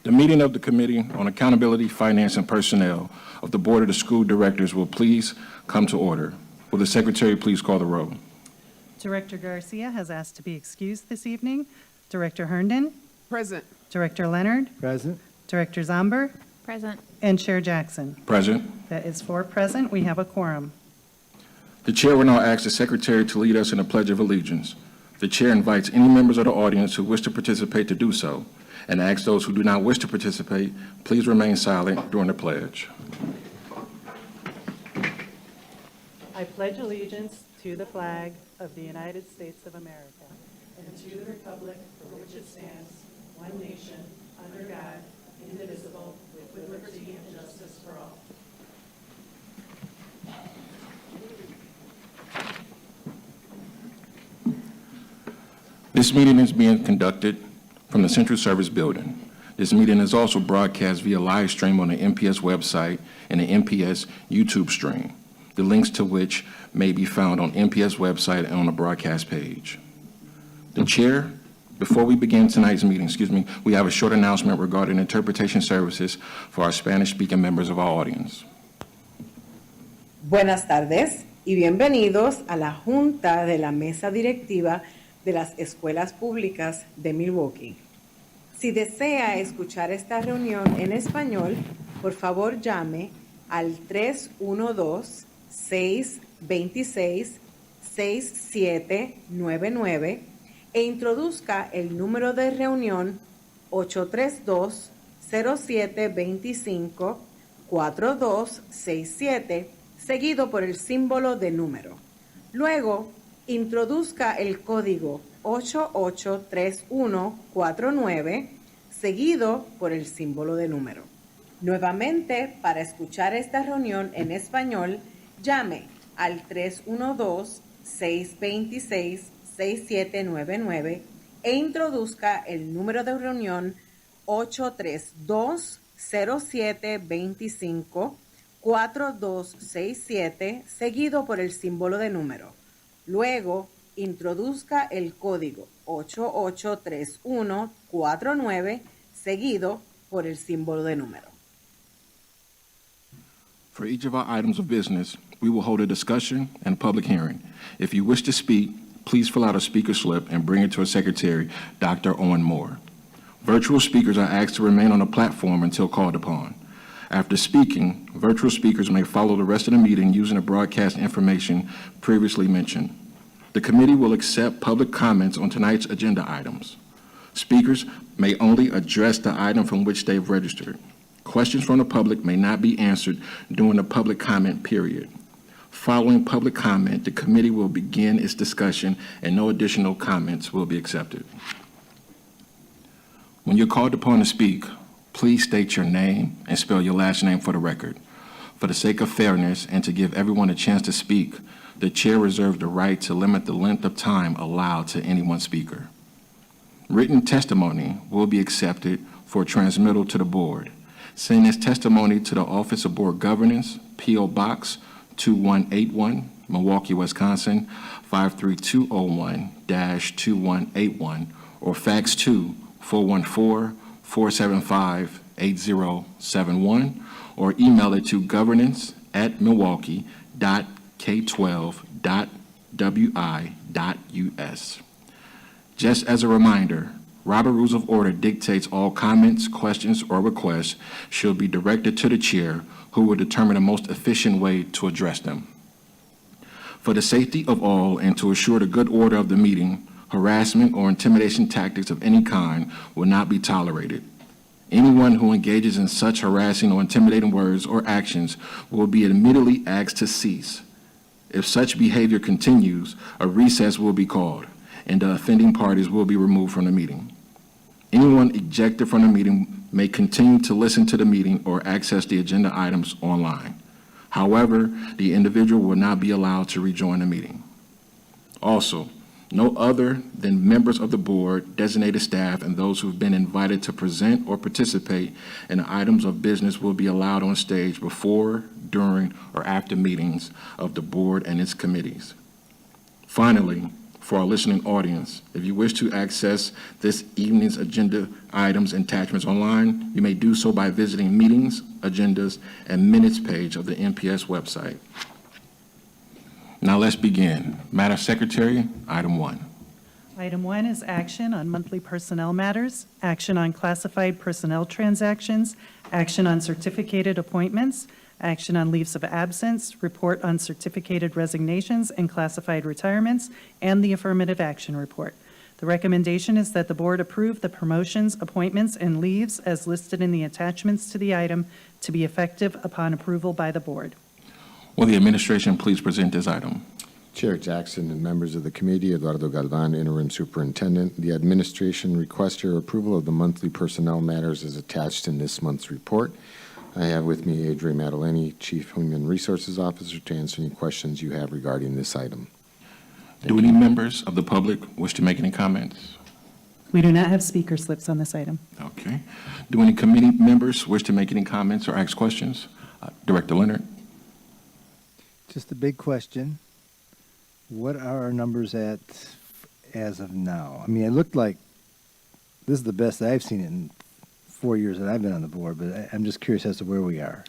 The meeting of the Committee on Accountability, Finance, and Personnel of the Board of the School Directors will please come to order. Will the Secretary please call the roll? Director Garcia has asked to be excused this evening. Director Herndon, Present. Director Leonard, Present. Director Zomber, Present. and Chair Jackson. Present. That is 4 present. We have a quorum. The Chair will now ask the Secretary to lead us in the Pledge of Allegiance. The Chair invites any members of the audience who wish to participate to do so, and asks those who do not wish to participate, please remain silent during the pledge. I pledge allegiance to the flag of the United States of America and to the republic for which it stands, one nation, under God, indivisible, with liberty and justice for all. This meeting is being conducted from the Central Service Building. This meeting is also broadcast via live stream on the MPS website and the MPS YouTube stream, the links to which may be found on MPS website and on the broadcast page. The Chair, before we begin tonight's meeting, we have a short announcement regarding interpretation services for our Spanish-speaking members of our audience. Buenas tardes y bienvenidos a la Junta de la Mesa Directiva de las Escuelas Públicas de Milwaukee. Si desea escuchar esta reunión en español, por favor llame al 312-626-6799 e introduzca el número de reunión 832-0725-4267, seguido por el símbolo de número. Luego, introduzca el código 883149, seguido por el símbolo de número. Nuevamente, para escuchar esta reunión en español, llame al 312-626-6799 e introduzca el número de reunión 832-0725-4267, seguido por el símbolo de número. Luego, introduzca el código 883149, seguido por el símbolo de número. For each of our items of business, we will hold a discussion and a public hearing. If you wish to speak, please fill out a speaker slip and bring it to our Secretary, Dr. Owen Moore. Virtual speakers are asked to remain on the platform until called upon. After speaking, virtual speakers may follow the rest of the meeting using the broadcast information previously mentioned. The committee will accept public comments on tonight's agenda items. Speakers may only address the item from which they've registered. Questions from the public may not be answered during the public comment period. Following public comment, the committee will begin its discussion and no additional comments will be accepted. When you're called upon to speak, please state your name and spell your last name for the record. For the sake of fairness and to give everyone a chance to speak, the Chair reserves the right to limit the length of time allowed to any one speaker. Written testimony will be accepted for transmittal to the Board. Send this testimony to the Office of Board Governance, P.O. Box 2181, Milwaukee, Wisconsin 53201-2181, or fax to 414-475-8071, or email it to governance@milwaukee.k12.wi.us. Just as a reminder, Robert Rules of Order dictates all comments, questions, or requests should be directed to the Chair, who will determine the most efficient way to address them. For the safety of all and to assure the good order of the meeting, harassment or intimidation tactics of any kind will not be tolerated. Anyone who engages in such harassing or intimidating words or actions will be immediately asked to cease. If such behavior continues, a recess will be called, and the offending parties will be removed from the meeting. Anyone ejected from the meeting may continue to listen to the meeting or access the agenda items online. However, the individual will not be allowed to rejoin the meeting. Also, no other than members of the board, designated staff, and those who've been invited to present or participate in the items of business will be allowed on stage before, during, or after meetings of the board and its committees. Finally, for our listening audience. If you wish to access this evening's agenda items and attachments online, you may do so by visiting Meetings, Agendas, and Minutes page of the MPS website. Now let's begin. Madam Secretary, item 1. Item 1 is action on monthly personnel matters, action on classified personnel transactions, action on certificated appointments, action on leaves of absence, report on certificated resignations and classified retirements, and the affirmative action report. The recommendation is that the board approve the promotions, appointments, and leaves as listed in the attachments to the item to be effective upon approval by the board. Will the administration please present this item? Chair Jackson and members of the committee, Eduardo Galvan, Interim Superintendent. The administration requests your approval of the monthly personnel matters as attached in this month's report. I have with me Adrienne Maddaleni, Chief Human Resources Officer, to answer any questions you have regarding this item. Do any members of the public wish to make any comments? We do not have speaker slips on this item. Okay. Do any committee members wish to make any comments or ask questions? Director Leonard? Just a big question. What are our numbers at as of now? I mean, it looked like this is the best I've seen it in 4 years that I've been on the board, but I'm just curious as to where we are.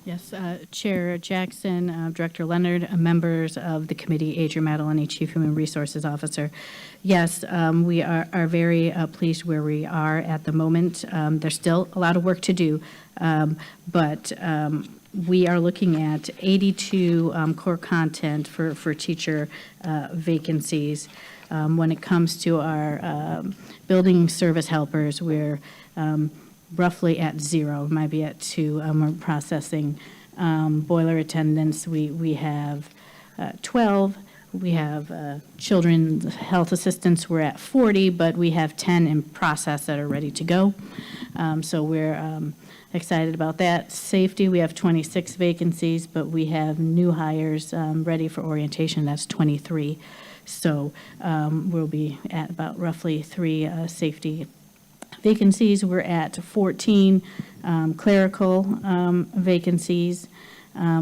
Yes, Chair Jackson, Director Leonard, members of the committee, Adrienne Maddaleni, Chief Human Resources Officer. Yes, we are very pleased where we are at the moment. There's still a lot of work to do, but we are looking at 82 core content for teacher vacancies. When it comes to our building service helpers, we're roughly at 0, might be at 2. We're processing boiler attendants. We have 12. We have children's health assistants. We're at 40, but we have 10 in process that are ready to go. So we're excited about that. Safety, we have 26 vacancies, but we have new hires ready for orientation. That's 23. So we'll be at about roughly 3 safety vacancies. We're at 14 clerical vacancies.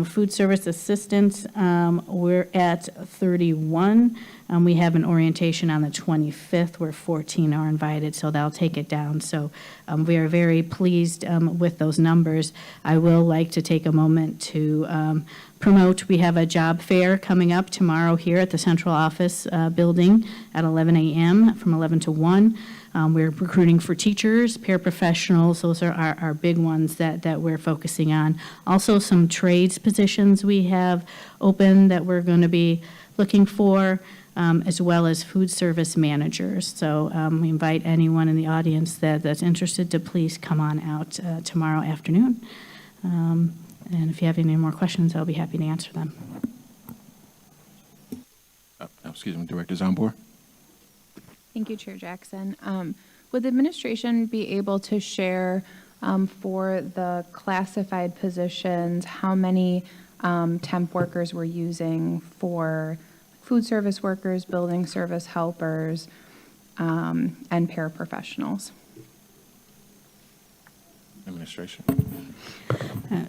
Food service assistants, we're at 31. We have an orientation on the 25th where 14 are invited, so that'll take it down. So we are very pleased with those numbers. I will like to take a moment to promote. We have a job fair coming up tomorrow here at the central office building at 11 a.m. from 11 to 1. We're recruiting for teachers, paraprofessionals. Those are our big ones that we're focusing on. Also, some trades positions we have open that we're going to be looking for, as well as food service managers. So we invite anyone in the audience that's interested to please come on out tomorrow afternoon. And if you have any more questions, I'll be happy to answer them. Excuse me, Director Zambor? Thank you, Chair Jackson. Would the administration be able to share for the classified positions how many temp workers we're using for food service workers, building service helpers, and paraprofessionals? Administration.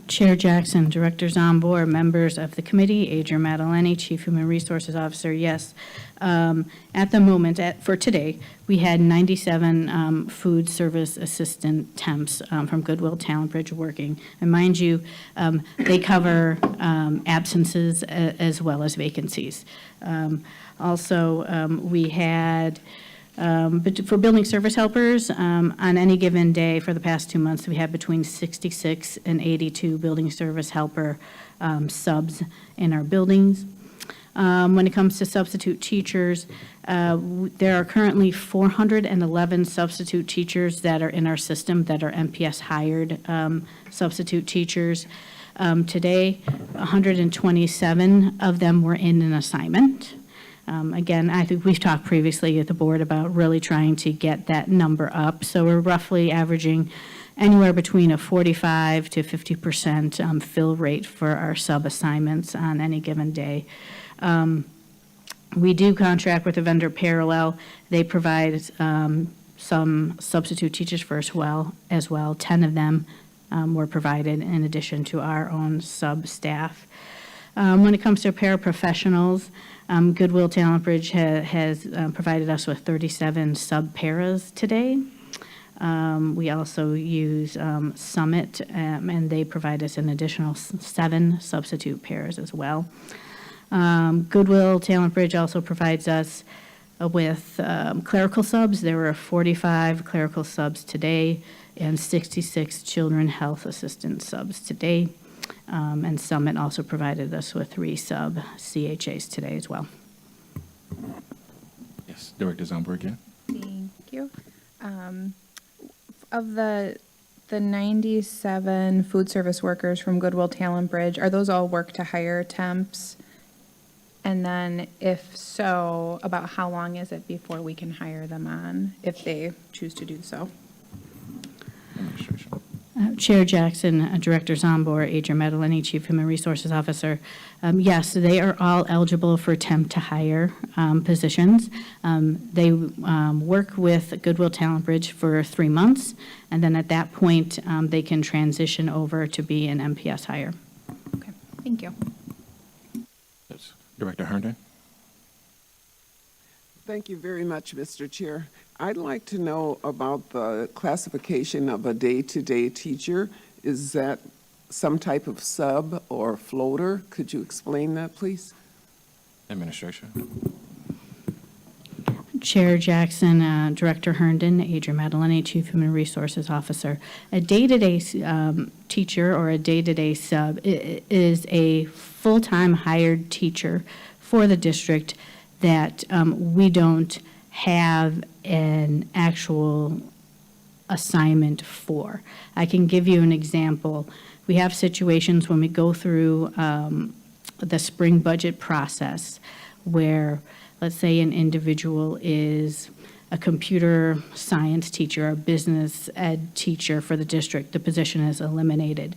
Chair Jackson, Director Zambor, members of the committee, Adrienne Maddaleni, Chief Human Resources Officer, yes. At the moment, for today, we had 97 food service assistant temps from Goodwill Talent Bridge working. And mind you, they cover absences as well as vacancies. Also, we had but for building service helpers, on any given day for the past 2 months, we have between 66 and 82 building service helper subs in our buildings. When it comes to substitute teachers, there are currently 411 substitute teachers that are in our system that are MPS hired substitute teachers. Today, 127 of them were in an assignment. Again, I think we've talked previously at the board about really trying to get that number up. So we're roughly averaging anywhere between a 45 to 50% fill rate for our sub-assignments on any given day. We do contract with a vendor Parallel. They provide some substitute teachers for us as well. 10 of them were provided in addition to our own sub-staff. When it comes to paraprofessionals, Goodwill Talent Bridge has provided us with 37 sub-paras today. We also use Summit, and they provide us an additional 7 substitute pairs as well. Goodwill Talent Bridge also provides us with clerical subs. There were 45 clerical subs today and 66 children health assistant subs today. And Summit also provided us with 3 sub CHAs today as well. Yes, Director Zomber again. Thank you. Of the 97 food service workers from Goodwill Talent Bridge, are those all work to hire temps? And then if so, about how long is it before we can hire them on, if they choose to do so? Administration. Chair Jackson, Director Zombor, Adrian Medellini, Chief Human Resources Officer. Yes, they are all eligible for temp to hire positions. They work with Goodwill Talent Bridge for 3 months, and then at that point, they can transition over to be an MPS hire. Okay, thank you. Yes, Director Herndon. Thank you very much, Mr. Chair. I'd like to know about the classification of a day-to-day teacher. Is that some type of sub or floater? Could you explain that, please? Administration. Chair Jackson, Director Herndon, Adrian Medellini, Chief Human Resources Officer. A day-to-day teacher or a day-to-day sub is a full-time hired teacher for the district that we don't have an actual assignment for. I can give you an example. We have situations when we go through the spring budget process where, let's say, an individual is a computer science teacher, a business ed teacher for the district, the position is eliminated.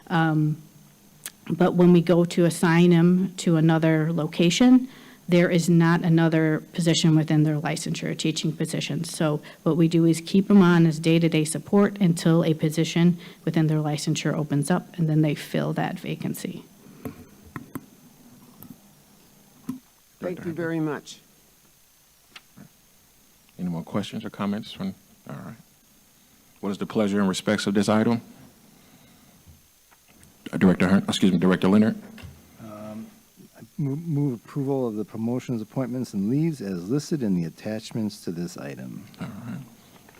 But when we go to assign them to another location, there is not another position within their licensure, a teaching position. So what we do is keep them on as day-to-day support until a position within their licensure opens up, and then they fill that vacancy. Thank you very much. Any more questions or comments from, all right. What is the pleasure and respects of this item? Director Leonard. Move approval of the promotions, appointments, and leaves as listed in the attachments to this item. All right.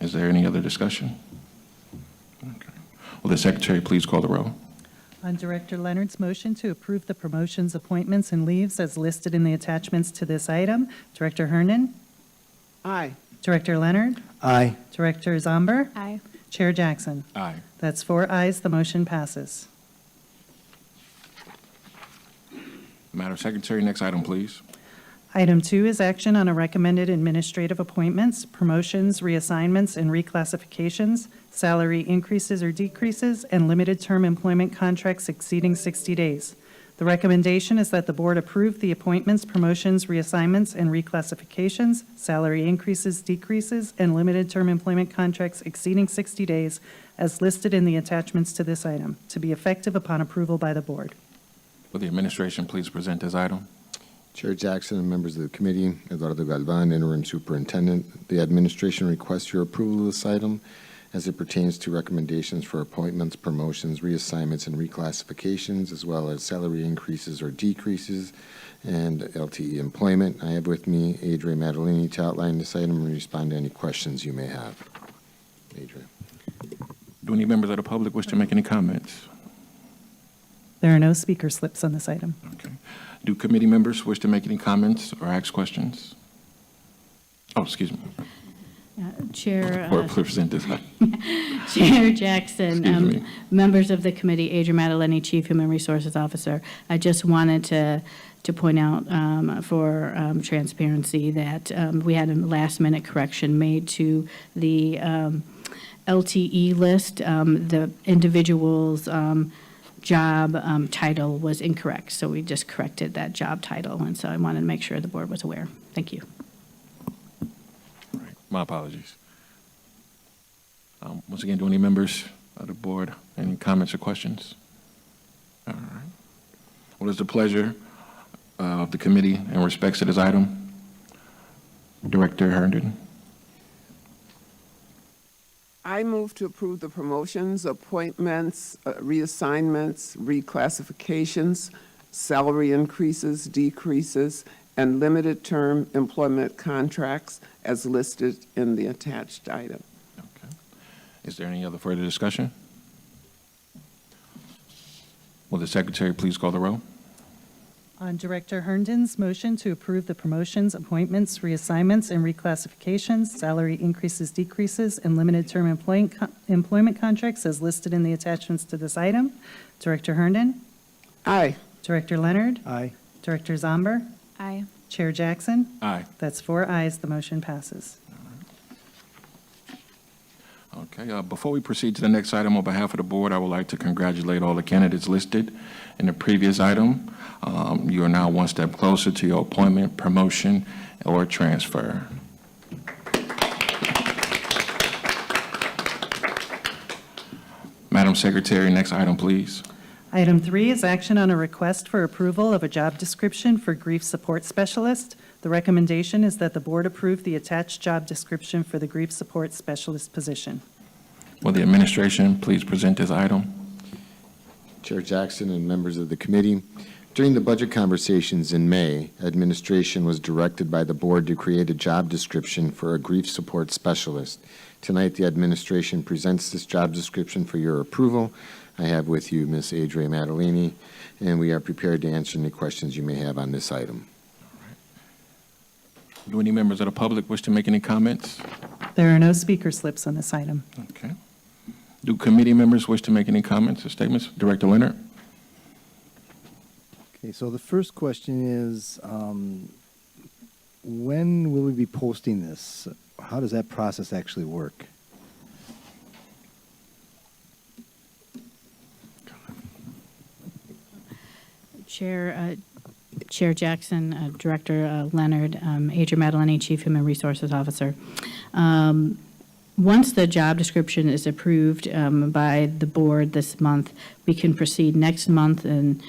Is there any other discussion? Okay. Will the secretary please call the roll? On Director Leonard's motion to approve the promotions, appointments, and leaves as listed in the attachments to this item, Director Herndon, Aye. Director Leonard, Aye. Director Zomber, Aye. Chair Jackson. Aye. That's 4 ayes, the motion passes. Madam Secretary, next item, please. Item 2 is action on a recommended administrative appointments, promotions, reassignments, and reclassifications, salary increases or decreases, and limited-term employment contracts exceeding 60 days. The recommendation is that the board approve the appointments, promotions, reassignments, and reclassifications, salary increases, decreases, and limited-term employment contracts exceeding 60 days as listed in the attachments to this item, to be effective upon approval by the board. Will the administration please present this item? Chair Jackson and members of the committee, Eduardo Galvan, Interim Superintendent. The administration requests your approval of this item as it pertains to recommendations for appointments, promotions, reassignments, and reclassifications, as well as salary increases or decreases and LTE employment. I have with me Adrian Medellini to outline this item and respond to any questions you may have. Adrian. Do any members of the public wish to make any comments? There are no speaker slips on this item. Okay. Do committee members wish to make any comments or ask questions? Oh, excuse me. Chair. Or present this item. Chair Jackson, Excuse me. members of the committee, Adrian Medellini, Chief Human Resources Officer. I just wanted to point out for transparency that we had a last-minute correction made to the LTE list. The individual's job title was incorrect, so we just corrected that job title, and so I wanted to make sure the board was aware. Thank you. All right. My apologies. Once again, do any members of the board any comments or questions? All right. What is the pleasure of the committee in respects to this item? Director Herndon. I move to approve the promotions, appointments, reassignments, reclassifications, salary increases, decreases, and limited-term employment contracts as listed in the attached item. Okay. Is there any other further discussion? Will the secretary please call the roll? On Director Herndon's motion to approve the promotions, appointments, reassignments, and reclassifications, salary increases, decreases, and limited-term employment contracts as listed in the attachments to this item, Director Herndon, Aye. Director Leonard, Aye. Director Zomber, Aye. Chair Jackson. Aye. That's 4 ayes, the motion passes. Okay, before we proceed to the next item, on behalf of the board, I would like to congratulate all the candidates listed in the previous item. You are now one step closer to your appointment, promotion, or transfer. Madam Secretary, next item, please. Item 3 is action on a request for approval of a job description for grief support specialist. The recommendation is that the board approve the attached job description for the grief support specialist position. Will the administration please present this item? Chair Jackson and members of the committee, during the budget conversations in May, administration was directed by the board to create a job description for a grief support specialist. Tonight, the administration presents this job description for your approval. I have with you Ms. Adria Madalini, and we are prepared to answer any questions you may have on this item. Do any members of the public wish to make any comments? There are no speaker slips on this item. Okay. Do committee members wish to make any comments or statements? Director Leonard? Okay, so the first question is, when will we be posting this? How does that process actually work? Chair Jackson, Director Leonard, Adria Madalini, Chief Human Resources Officer. Once the job description is approved by the board this month, we can proceed next month and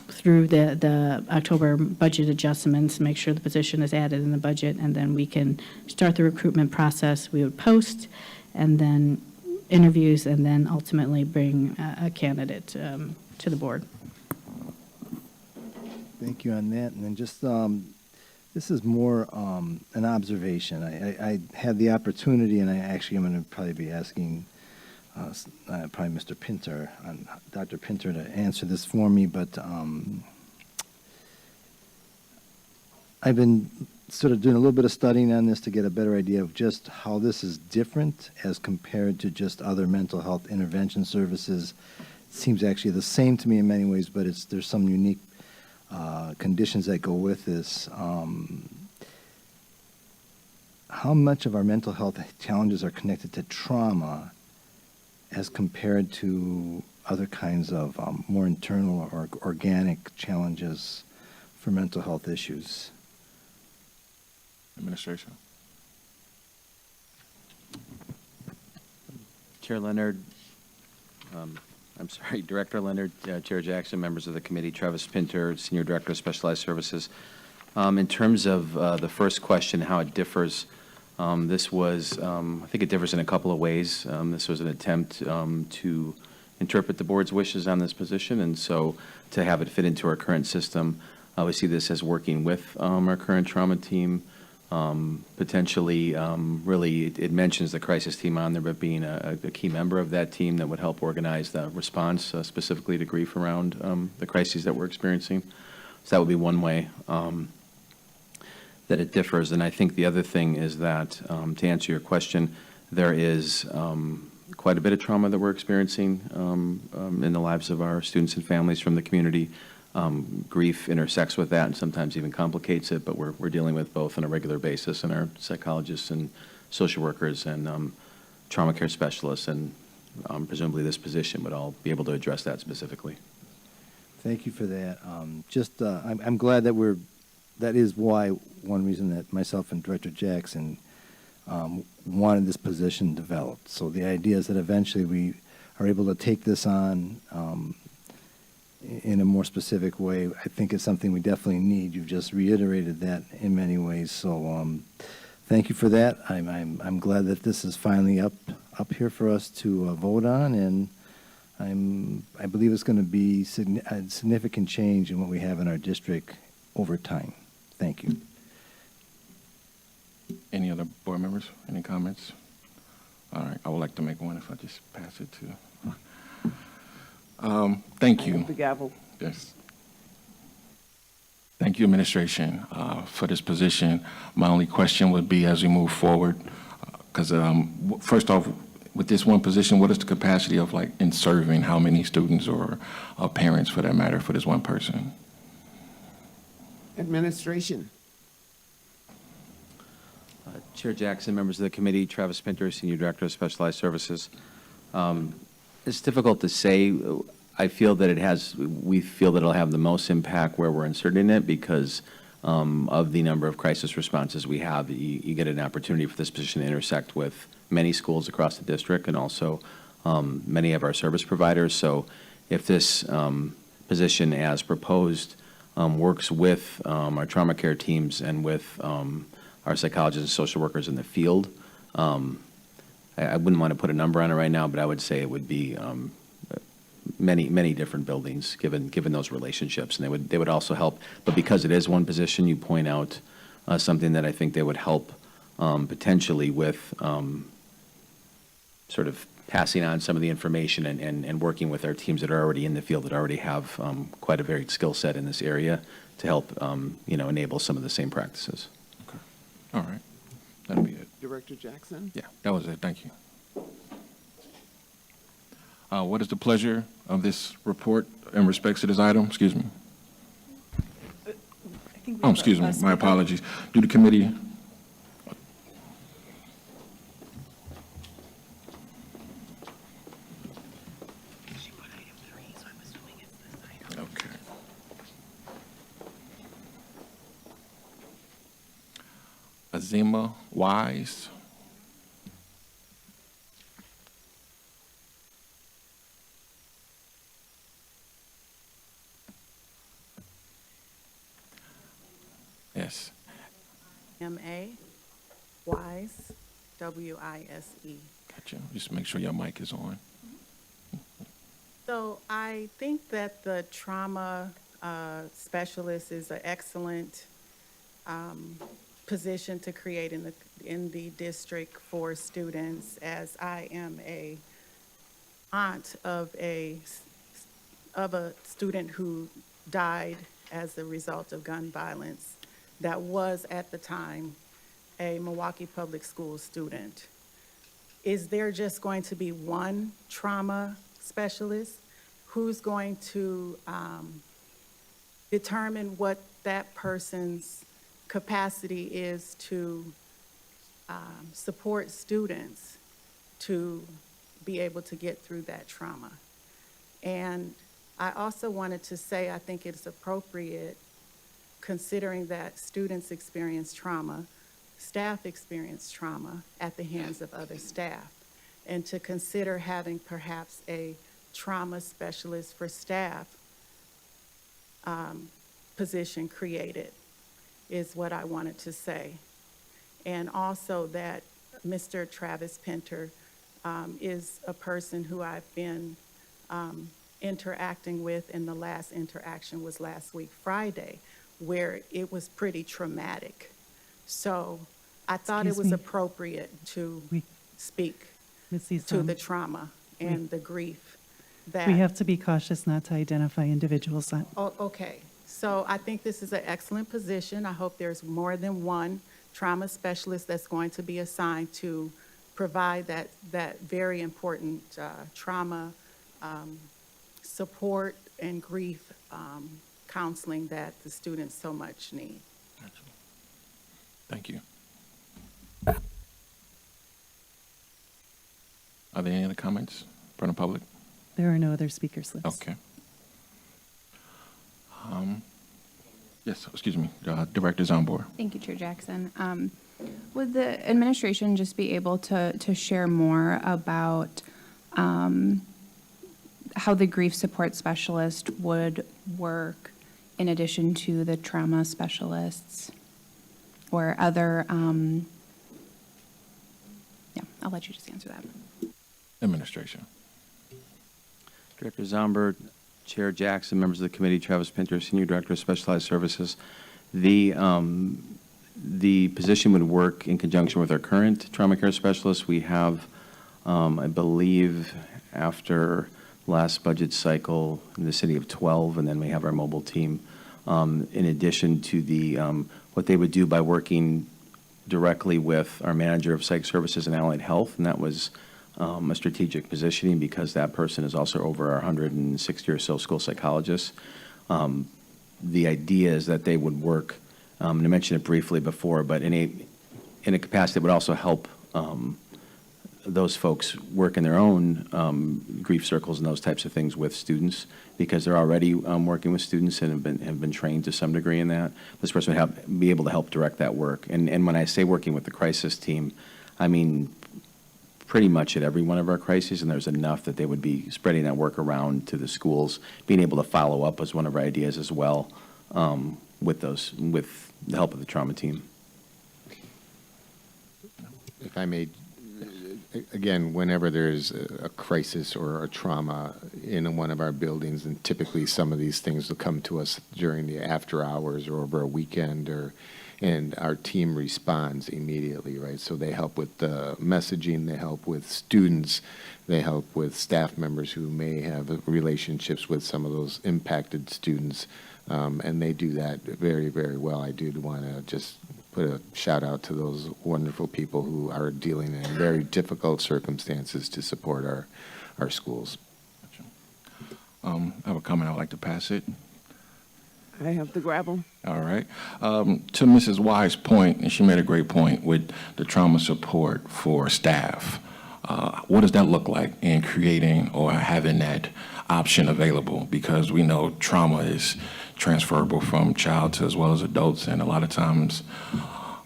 through the October budget adjustments, make sure the position is added in the budget, and then we can start the recruitment process. We would post, and then interviews, and then ultimately bring a candidate to the board. Thank you on that. And then just, this is more an observation. I had the opportunity, and I actually am going to probably be asking probably Mr. Pinter, Dr. Pinter, to answer this for me, but I've been sort of doing a little bit of studying on this to get a better idea of just how this is different as compared to just other mental health intervention services. It seems actually the same to me in many ways, but there's some unique conditions that go with this. How much of our mental health challenges are connected to trauma as compared to other kinds of more internal or organic challenges for mental health issues? Administration. Chair Leonard, Director Leonard, Chair Jackson, members of the committee, Travis Pinter, Senior Director of Specialized Services. In terms of the first question, how it differs, this was, I think it differs in a couple of ways. This was an attempt to interpret the board's wishes on this position, and so to have it fit into our current system, we see this as working with our current trauma team. Potentially, really, it mentions the crisis team on there, but being a key member of that team that would help organize the response specifically to grief around the crises that we're experiencing. So that would be one way that it differs. And I think the other thing is that, to answer your question, there is quite a bit of trauma that we're experiencing in the lives of our students and families from the community. Grief intersects with that and sometimes even complicates it, but we're dealing with both on a regular basis, and our psychologists and social workers and trauma care specialists, and presumably this position would all be able to address that specifically. Thank you for that. I'm glad that that is why one reason that myself and Director Jackson wanted this position developed. So the idea is that eventually we are able to take this on in a more specific way, I think it's something we definitely need. You've just reiterated that in many ways. So thank you for that. I'm glad that this is finally up here for us to vote on, and I believe it's going to be a significant change in what we have in our district over time. Thank you. Any other board members? Any comments? All right, I would like to make one if I just pass it to. Thank you. The gavel. Yes. Thank you, administration, for this position. My only question would be as we move forward, because first off, with this one position, what is the capacity of like in serving how many students or parents for that matter for this one person? Administration. Chair Jackson, members of the committee, Travis Pinter, Senior Director of Specialized Services. It's difficult to say. I feel that we feel that it'll have the most impact where we're inserting it because of the number of crisis responses we have. You get an opportunity for this position to intersect with many schools across the district and also many of our service providers. So if this position as proposed works with our trauma care teams and with our psychologists and social workers in the field, I wouldn't want to put a number on it right now, but I would say it would be many different buildings, given those relationships, and they would also help. But because it is one position, you point out something that I think they would help potentially with sort of passing on some of the information and working with our teams that are already in the field that already have quite a varied skill set in this area to help enable some of the same practices. Okay. All right. That'll be it. Director Jackson. Yeah, that was it. Thank you. What is the pleasure of this report in respects to this item? Excuse me. Oh, excuse me. My apologies. Do the committee. Okay. Azima Wise. Yes. M.A. Wise, W-I-S-E. Gotcha. Just make sure your mic is on. So I think that the trauma specialist is an excellent position to create in the district for students, as I am a aunt of a student who died as a result of gun violence that was at the time a Milwaukee Public Schools student. Is there just going to be one trauma specialist? Who's going to determine what that person's capacity is to support students to be able to get through that trauma? And I also wanted to say I think it's appropriate, considering that students experience trauma, staff experience trauma at the hands of other staff, and to consider having perhaps a trauma specialist for staff position created is what I wanted to say. And also that Mr. Travis Pinter is a person who I've been interacting with, and the last interaction was last week, Friday, where it was pretty traumatic. So I thought it was appropriate to speak to the trauma and the grief that. We have to be cautious not to identify individuals. Oh, okay. So I think this is an excellent position. I hope there's more than one trauma specialist that's going to be assigned to provide that very important trauma support and grief counseling that the students so much need. Thank you. Are there any other comments from the public? There are no other speaker slips. Okay. Yes, excuse me, Director Zambor. Thank you, Chair Jackson. Would the administration just be able to share more about how the grief support specialist would work in addition to the trauma specialists or other, yeah, I'll let you just answer that. Administration. Director Zomber, Chair Jackson, members of the committee, Travis Pinter, Senior Director of Specialized Services. The position would work in conjunction with our current trauma care specialists. We have, I believe, after last budget cycle, in the city of 12, and then we have our mobile team, in addition to the, what they would do by working directly with our manager of psych services and allied health, and that was a strategic positioning because that person is also over our 160 or so school psychologists. The idea is that they would work, and I mentioned it briefly before, but in a capacity that would also help those folks work in their own grief circles and those types of things with students because they're already working with students and have been trained to some degree in that. This person would be able to help direct that work. And when I say working with the crisis team, I mean pretty much at every one of our crises, and there's enough that they would be spreading that work around to the schools. Being able to follow up was one of our ideas as well with the help of the trauma team. If I may, again, whenever there's a crisis or a trauma in one of our buildings, and typically some of these things will come to us during the after hours or over a weekend, and our team responds immediately, right? So they help with the messaging, they help with students, they help with staff members who may have relationships with some of those impacted students, and they do that very, very well. I do want to just put a shout out to those wonderful people who are dealing in very difficult circumstances to support our schools. I have a comment. I'd like to pass it. I have the gravel. All right. To Mrs. Wise's point, and she made a great point with the trauma support for staff. What does that look like in creating or having that option available? Because we know trauma is transferable from child to as well as adults, and a lot of times,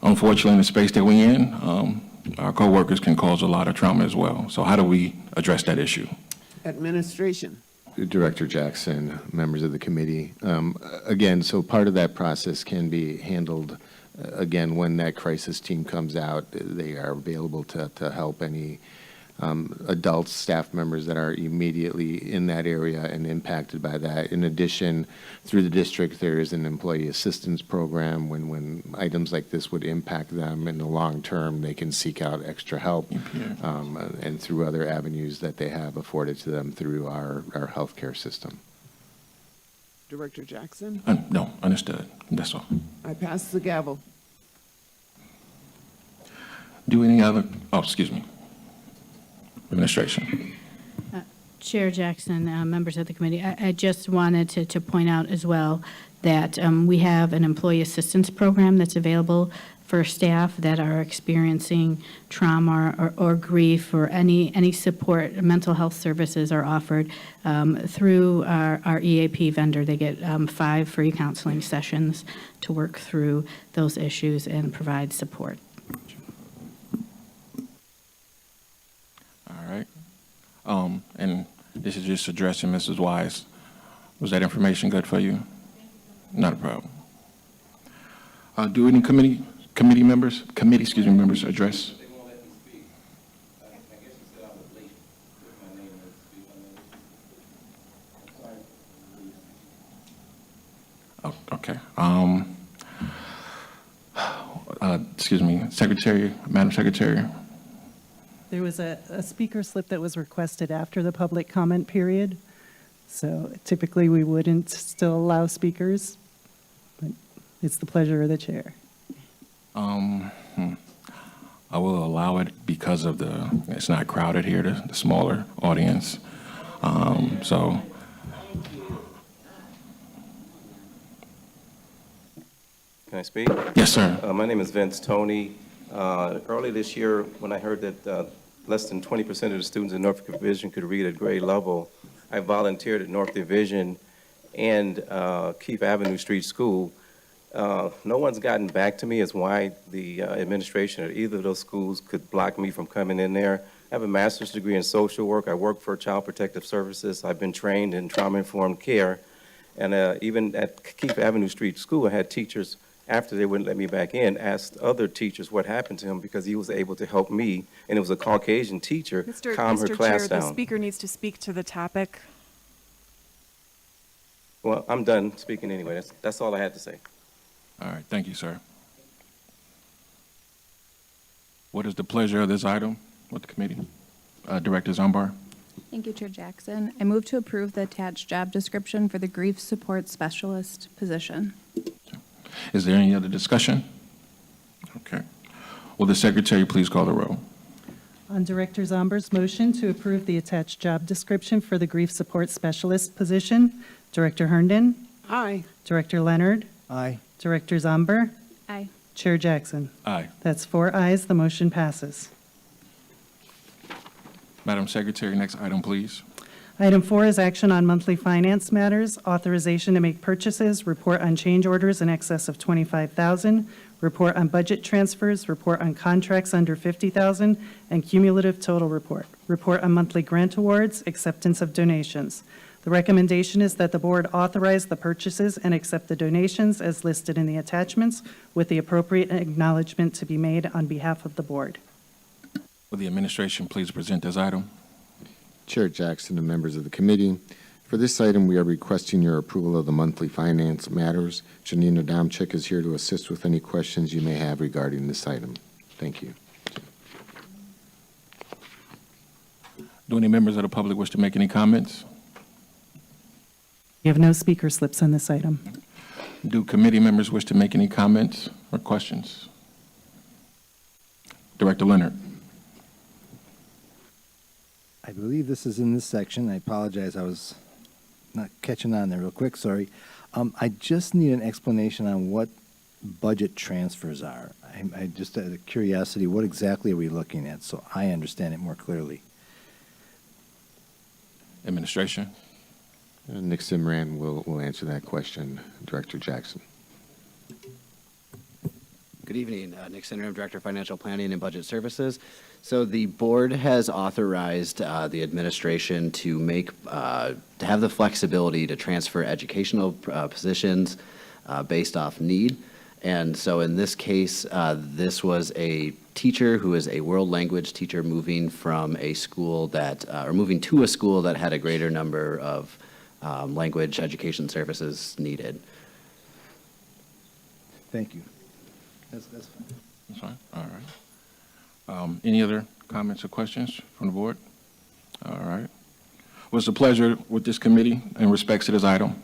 unfortunately, in the space that we're in, our coworkers can cause a lot of trauma as well. So how do we address that issue? Administration. Director Jackson, members of the committee. Again, so part of that process can be handled, again, when that crisis team comes out, they are available to help any adults, staff members that are immediately in that area and impacted by that. In addition, through the district, there is an employee assistance program. When items like this would impact them in the long term, they can seek out extra help and through other avenues that they have afforded to them through our healthcare system. Director Jackson. No, understood. That's all. I pass the gavel. Do any other, excuse me. Administration. Chair Jackson, members of the committee, I just wanted to point out as well that we have an employee assistance program that's available for staff that are experiencing trauma or grief or any support. Mental health services are offered through our EAP vendor. They get 5 free counseling sessions to work through those issues and provide support. All right. And this is just addressing Mrs. Wise. Was that information good for you? Not a problem. Do any committee members address? Oh, okay. Excuse me, Madam Secretary. There was a speaker slip that was requested after the public comment period. So typically, we wouldn't still allow speakers, but it's the pleasure of the chair. I will allow it because of it's not crowded here, the smaller audience. So. Can I speak? Yes, sir. My name is Vince Toney. Early this year, when I heard that less than 20% of the students in Norfolk Division could read at grade level, I volunteered at North Division and Keefe Avenue Street School. No one's gotten back to me as why the administration at either of those schools could block me from coming in there. I have a master's degree in social work. I work for Child Protective Services. I've been trained in trauma-informed care. And even at Keefe Avenue Street School, I had teachers, after they wouldn't let me back in, asked other teachers what happened to him because he was able to help me, and it was a Caucasian teacher, calm her class Chair, down. the speaker needs to speak to the topic. Well, I'm done speaking anyway. That's all I had to say. All right, thank you, sir. What is the pleasure of this item with the committee? Director Zumbar? Thank you, Chair Jackson. I move to approve the attached job description for the grief support specialist position. Is there any other discussion? Okay. Will the secretary please call the roll? On Director Zomber's motion to approve the attached job description for the grief support specialist position, Director Herndon, Aye. Director Leonard, Aye. Director Zomber, Aye. Chair Jackson. Aye. That's 4 ayes, the motion passes. Madam Secretary, next item, please. Item 4 is action on monthly finance matters, authorization to make purchases, report on change orders in excess of $25,000, report on budget transfers, report on contracts under $50,000, and cumulative total report, report on monthly grant awards, acceptance of donations. The recommendation is that the board authorize the purchases and accept the donations as listed in the attachments with the appropriate acknowledgement to be made on behalf of the board. Will the administration please present this item? Chair Jackson and members of the committee, for this item, we are requesting your approval of the monthly finance matters. Janina Domchik is here to assist with any questions you may have regarding this item. Thank you. Do any members of the public wish to make any comments? You have no speaker slips on this item. Do committee members wish to make any comments or questions? Director Leonard. I believe this is in this section. I apologize. I was not catching on there real quick. Sorry. I just need an explanation on what budget transfers are. I just out of curiosity, what exactly are we looking at so I understand it more clearly? Administration. Nick Simran will answer that question. Director Jackson. Good evening, Nick Sinram, Director of Financial Planning and Budget Services. So the board has authorized the administration to to have the flexibility to transfer educational positions based off need. And so in this case, this was a teacher who is a world language teacher moving from a school or moving to a school that had a greater number of language education services needed. Thank you. That's fine. That's fine. All right. Any other comments or questions from the board? All right. What's the pleasure with this committee in respects to this item?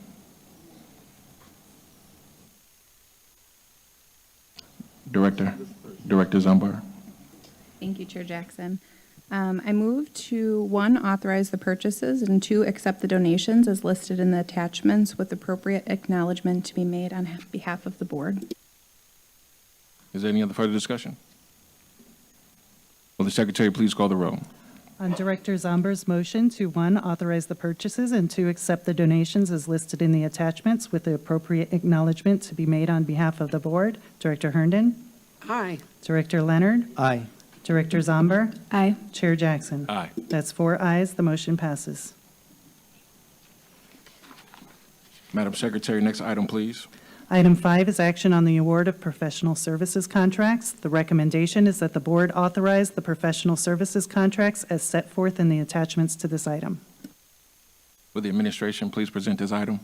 Director Zumbar. Thank you, Chair Jackson. I move to, 1, authorize the purchases, and 2, accept the donations as listed in the attachments with appropriate acknowledgement to be made on behalf of the board. Is there any other further discussion? Will the secretary please call the roll? On Director Zomber's motion to, 1, authorize the purchases, and 2, accept the donations as listed in the attachments with the appropriate acknowledgement to be made on behalf of the board, Director Herndon, Aye. Director Leonard, Aye. Director Zomber, Aye. Chair Jackson. Aye. That's 4 ayes, the motion passes. Madam Secretary, next item, please. Item 5 is action on the award of professional services contracts. The recommendation is that the board authorize the professional services contracts as set forth in the attachments to this item. Will the administration please present this item?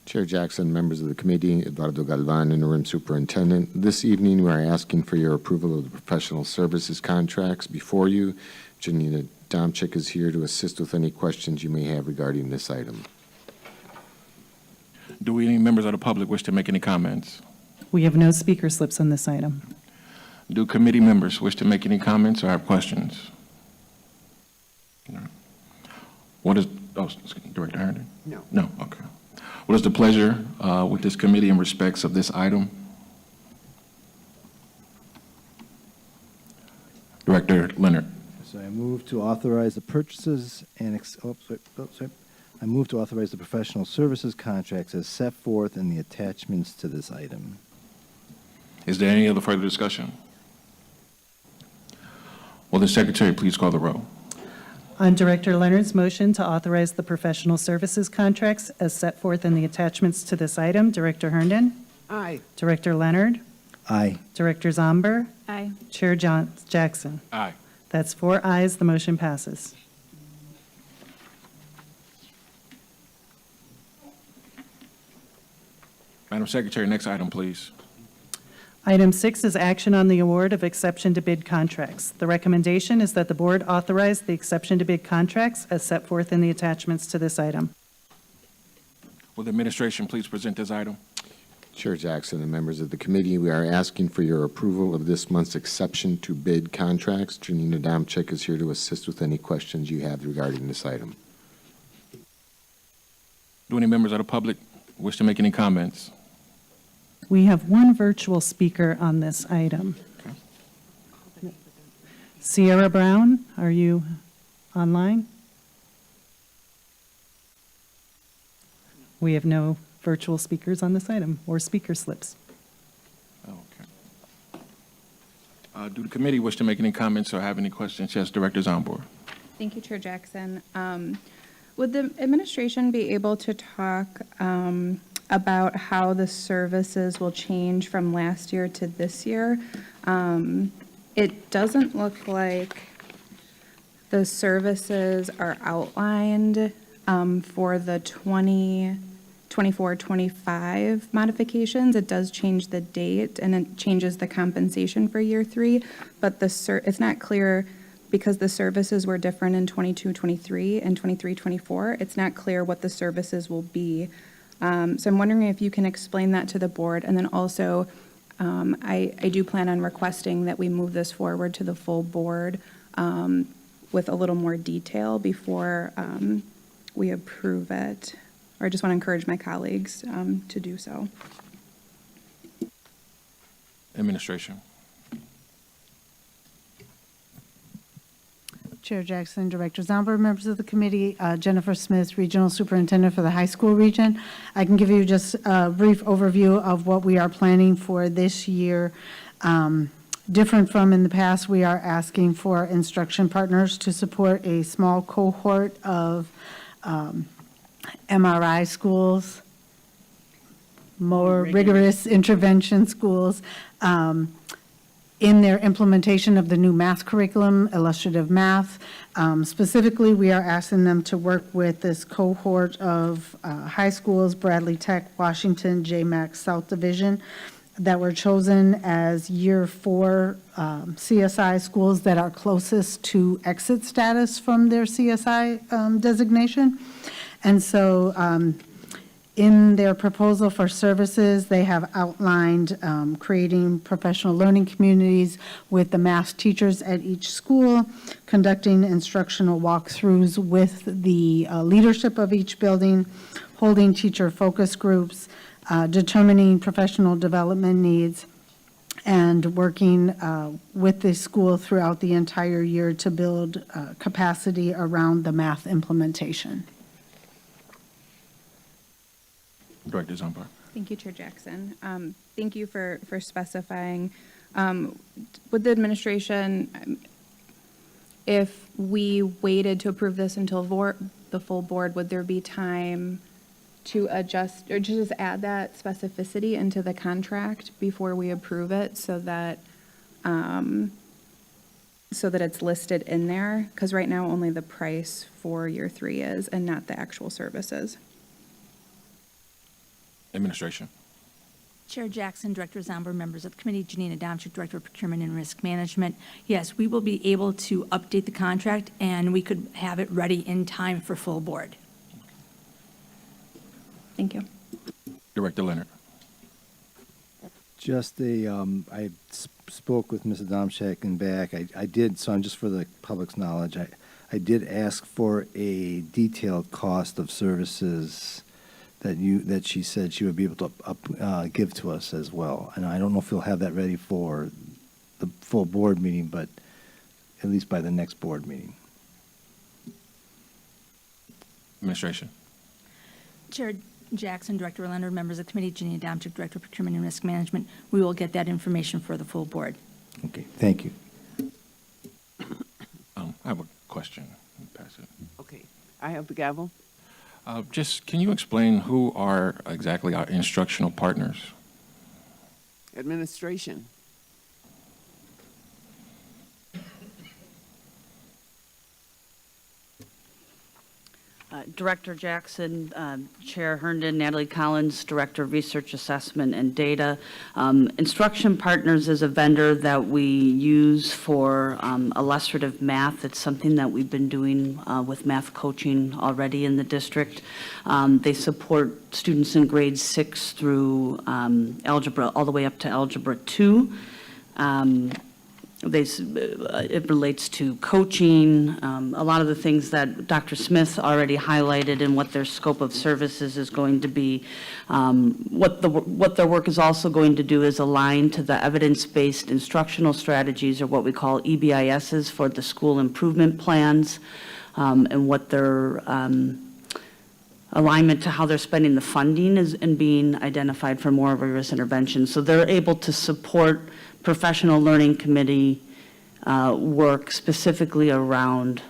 Chair Jackson, members of the committee, Eduardo Galvan, Interim Superintendent. This evening, we are asking for your approval of the professional services contracts before you. Janina Domchik is here to assist with any questions you may have regarding this item. Do any members of the public wish to make any comments? We have no speaker slips on this item. Do committee members wish to make any comments or have questions? No. What is, Director Herndon? No. No, okay. What is the pleasure with this committee in respects of this item? Director Leonard. So I move to authorize the purchases and, I move to authorize the professional services contracts as set forth in the attachments to this item. Is there any other further discussion? Will the secretary please call the roll? On Director Leonard's motion to authorize the professional services contracts as set forth in the attachments to this item, Director Herndon, Aye. Director Leonard, Aye. Director Zomber, Aye. Chair Jackson. Aye. That's 4 ayes, the motion passes. Madam Secretary, next item, please. Item 6 is action on the award of exception to bid contracts. The recommendation is that the board authorize the exception to bid contracts as set forth in the attachments to this item. Will the administration please present this item? Chair Jackson and members of the committee, we are asking for your approval of this month's exception to bid contracts. Janina Domchek is here to assist with any questions you have regarding this item. Do any members of the public wish to make any comments? We have one virtual speaker on this item. Sierra Brown, are you online? We have no virtual speakers on this item or speaker slips. Okay. Do the committee wish to make any comments or have any questions? Yes, Director Zomber. Thank you, Chair Jackson. Would the administration be able to talk about how the services will change from last year to this year? It doesn't look like the services are outlined for the 24-25 modifications. It does change the date and it changes the compensation for year 3, but it's not clear because the services were different in 22-23 and 23-24. It's not clear what the services will be. So I'm wondering if you can explain that to the board. And then also, I do plan on requesting that we move this forward to the full board with a little more detail before we approve it. Or I just want to encourage my colleagues to do so. Administration. Chair Jackson, Director Zomber, members of the committee, Jennifer Smith, Regional Superintendent for the high school region. I can give you just a brief overview of what we are planning for this year. Different from in the past, we are asking for instruction partners to support a small cohort of MRI schools, more rigorous intervention schools, in their implementation of the new math curriculum, illustrative math. Specifically, we are asking them to work with this cohort of high schools, Bradley Tech, Washington, JMAC South Division, that were chosen as year 4 CSI schools that are closest to exit status from their CSI designation. And so in their proposal for services, they have outlined creating professional learning communities with the math teachers at each school, conducting instructional walkthroughs with the leadership of each building, holding teacher focus groups, determining professional development needs, and working with the school throughout the entire year to build capacity around the math implementation. Director Zomber. Thank you, Chair Jackson. Thank you for specifying. Would the administration, if we waited to approve this until the full board, would there be time to adjust or just add that specificity into the contract before we approve it so that it's listed in there? Because right now only the price for year 3 is and not the actual services. Administration. Chair Jackson, Director Zomber, members of the committee, Janina Domchik, Director of Procurement and Risk Management. Yes, we will be able to update the contract, and we could have it ready in time for full board. Thank you. Director Leonard. Just I spoke with Ms. Adamczyk and back. I did, so I'm just for the public's knowledge, I did ask for a detailed cost of services that she said she would be able to give to us as well. And I don't know if you'll have that ready for the full board meeting, but at least by the next board meeting. Administration. Chair Jackson, Director Leonard, members of the committee, Janina Domchik, Director of Procurement and Risk Management. We will get that information for the full board. Okay, thank you. have a question. Pass it. Okay, I have the gavel. Just, can you explain who are exactly our instructional partners? Administration. Director Jackson, Chair Herndon, Natalie Collins, Director of Research Assessment and Data. Instruction Partners is a vendor that we use for illustrative math. It's something that we've been doing with math coaching already in the district. They support students in grades 6 through algebra, all the way up to algebra 2. It relates to coaching, a lot of the things that Dr. Smith already highlighted and what their scope of services is going to be. What their work is also going to do is align to the evidence-based instructional strategies, or what we call EBISs, for the school improvement plans, and what their alignment to how they're spending the funding is, and being identified for more rigorous intervention. So they're able to support professional learning committee work specifically around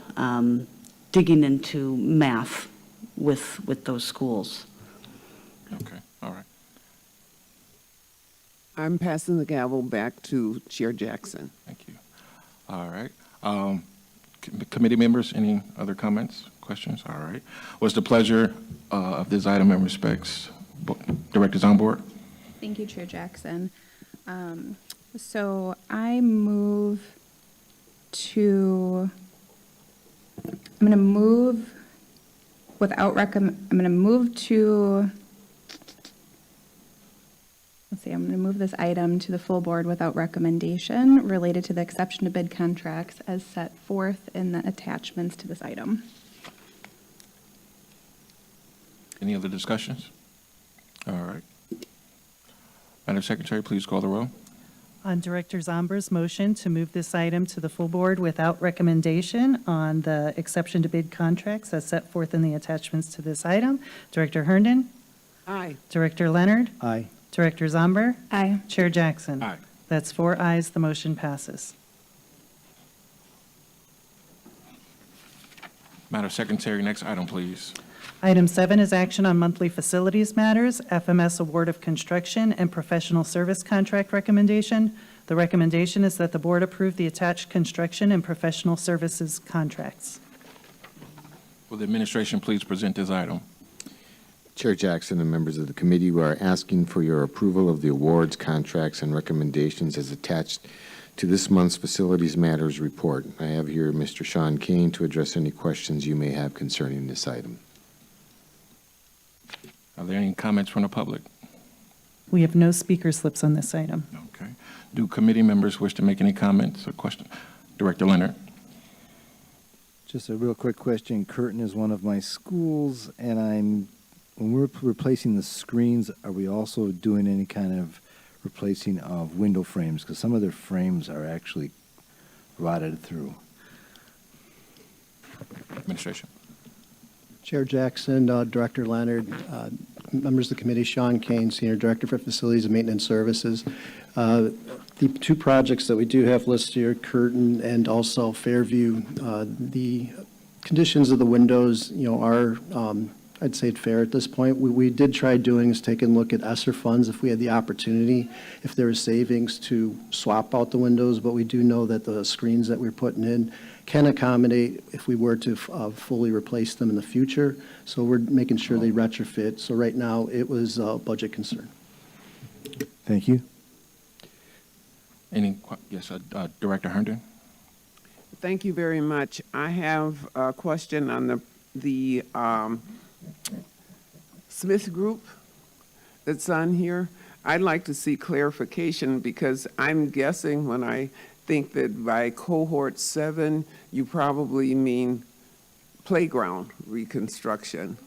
digging into math with those schools. Okay, all right. I'm passing the gavel back to Chair Jackson. Thank you. All right. Committee members, any other comments, questions? All right. What's the pleasure of this item in respects? Directors on board? Thank you, Chair Jackson. So I move to, I'm going to move without I'm going to move to, let's see, I'm going to move this item to the full board without recommendation related to the exception to bid contracts as set forth in the attachments to this item. Any other discussions? All right. Madam Secretary, please call the roll. On Director Zomber's motion to move this item to the full board without recommendation on the exception to bid contracts as set forth in the attachments to this item, Director Herndon? Aye. Director Leonard? Aye. Director Zomber? Aye. Chair Jackson? Aye. That's 4 ayes, the motion passes. Madam Secretary, next item, please. Item 7 is action on monthly facilities matters, FMS award of construction and professional service contract recommendation. The recommendation is that the board approve the attached construction and professional services contracts. Will the administration please present this item? Chair Jackson and members of the committee, we are asking for your approval of the awards, contracts, and recommendations as attached to this month's Facilities Matters report. I have here Mr. Sean Kane to address any questions you may have concerning this item. Are there any comments from the public? We have no speaker slips on this item. Okay. Do committee members wish to make any comments or questions? Director Leonard? Just a real quick question. Curtin is one of my schools, and when we're replacing the screens, are we also doing any kind of replacing of window frames? Because some of their frames are actually rotted through. Administration. Chair Jackson, Director Leonard, members of the committee, Sean Kane, Senior Director for Facilities and Maintenance Services. The two projects that we do have listed here, Curtin and also Fairview, the conditions of the windows, are, I'd say, fair at this point. We did try doing is taking a look at ESSER funds if we had the opportunity, if there was savings to swap out the windows, but we do know that the screens that we're putting in can accommodate if we were to fully replace them in the future. So we're making sure they retrofit. So right now, it was a budget concern. Thank you. Yes, Director Herndon? Thank you very much. I have a question on the Smith Group that's on here. I'd like to see clarification because I'm guessing when I think that by cohort 7, you probably mean playground reconstruction.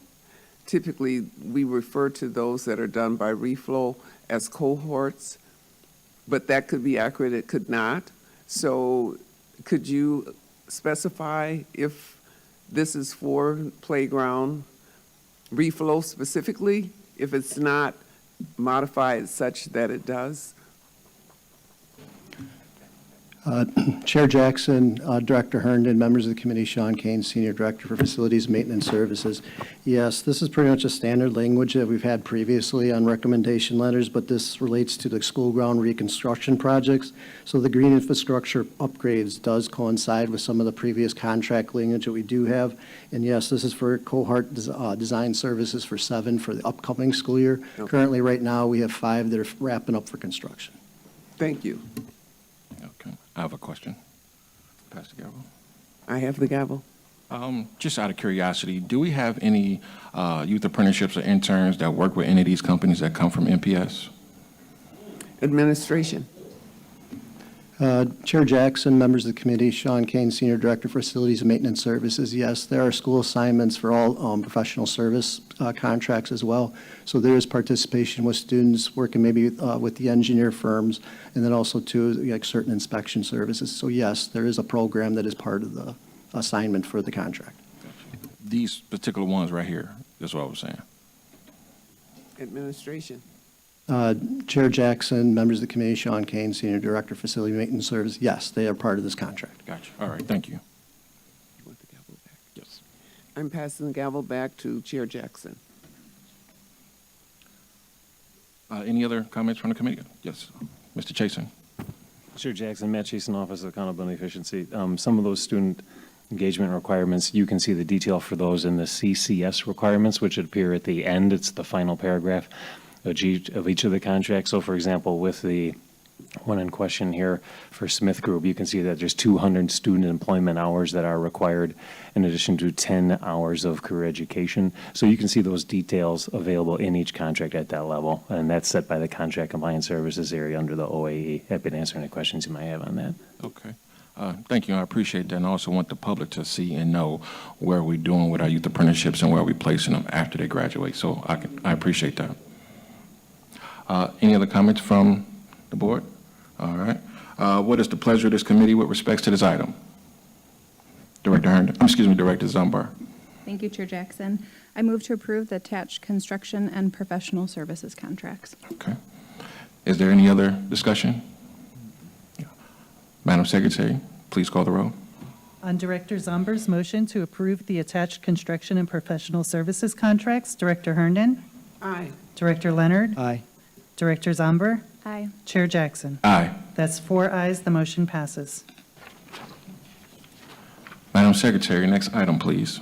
Typically, we refer to those that are done by reflow as cohorts, but that could be accurate, it could not. So could you specify if this is for playground reflow specifically, if it's not modified such that it does? Chair Jackson, Director Herndon, members of the committee, Sean Kane, Senior Director for Facilities Maintenance Services. Yes, this is pretty much a standard language that we've had previously on recommendation letters, but this relates to the school ground reconstruction projects. So the green infrastructure upgrades does coincide with some of the previous contract language that we do have. And yes, this is for cohort design services for 7 for the upcoming school year. Okay. Currently, right now, we have 5 that are wrapping up for construction. Thank you. Okay, I have a question. Pass the gavel. I have the gavel. Just out of curiosity, do we have any youth apprenticeships or interns that work with any of these companies that come from MPS? Administration. Chair Jackson, members of the committee, Sean Kane, Senior Director for Facilities and Maintenance Services. Yes, there are school assignments for all professional service contracts as well. So there is participation with students working maybe with the engineer firms, and then also too, like certain inspection services. So yes, there is a program that is part of the assignment for the contract. These particular ones right here, that's what I was saying. Administration. Chair Jackson, members of the committee, Sean Kane, Senior Director, Facility Maintenance Service, yes, they are part of this contract. Gotcha. All right, thank you. You want the gavel back? Yes. I'm passing the gavel back to Chair Jackson. Any other comments from the committee? Yes, Mr. Chason. Chair Jackson, Matt Chason, Office of Accountability and Efficiency. Some of those student engagement requirements, you can see the detail for those in the CCS requirements, which appear at the end. It's the final paragraph of each of the contracts. So for example, with the one in question here for Smith Group, you can see that there's 200 student employment hours that are required in addition to 10 hours of career education. So you can see those details available in each contract at that level, and that's set by the Contract Compliance Services area under the OAE. Happy to answer any questions you might have on that. Okay. Thank you. I appreciate that. And I also want the public to see and know where we're doing with our youth apprenticeships and where we're placing them after they graduate. So I appreciate that. Any other comments from the board? All right. What is the pleasure of this committee with respects to this item? Director Herndon, Director Zumbar. Thank you, Chair Jackson. I move to approve the attached construction and professional services contracts. Okay. Is there any other discussion? Madam Secretary, please call the roll. On Director Zomber's motion to approve the attached construction and professional services contracts, Director Herndon? Aye. Director Leonard? Aye. Director Zomber? Aye. Chair Jackson? Aye. That's 4 ayes, the motion passes. Madam Secretary, next item, please.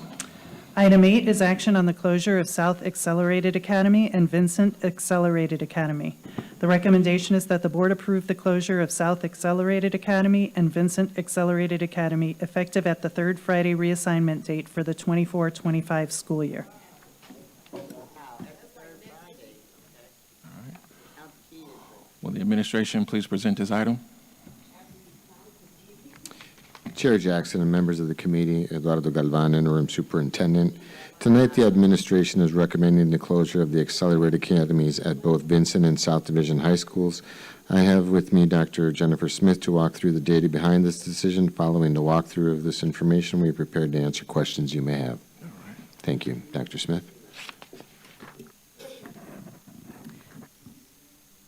Item 8 is action on the closure of South Accelerated Academy and Vincent Accelerated Academy. The recommendation is that the board approve the closure of South Accelerated Academy and Vincent Accelerated Academy effective at the third Friday reassignment date for the 24-25 school year. Will the administration please present this item? Chair Jackson and members of the committee, Eduardo Galvan, Interim Superintendent. Tonight, the administration is recommending the closure of the accelerated academies at both Vincent and South Division High Schools. I have with me Dr. Jennifer Smith to walk through the data behind this decision. Following the walkthrough of this information, we are prepared to answer questions you may have. Thank you. Dr. Smith.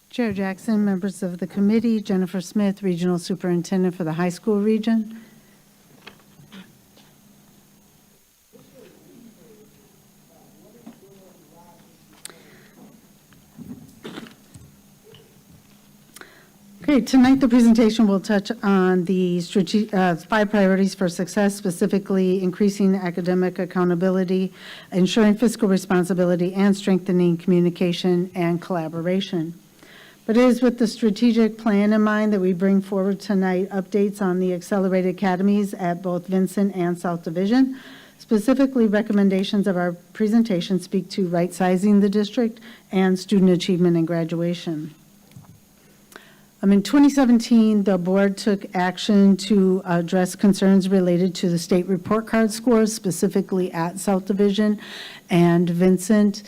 Chair Jackson, members of the committee, Jennifer Smith, Regional Superintendent for the high school region. Okay, tonight the presentation will touch on the 5 priorities for success, specifically increasing academic accountability, ensuring fiscal responsibility, and strengthening communication and collaboration. But it is with the strategic plan in mind that we bring forward tonight updates on the accelerated academies at both Vincent and South Division. Specifically, recommendations of our presentation speak to right-sizing the district and student achievement and graduation. In 2017, the board took action to address concerns related to the state report card scores, specifically at South Division and Vincent.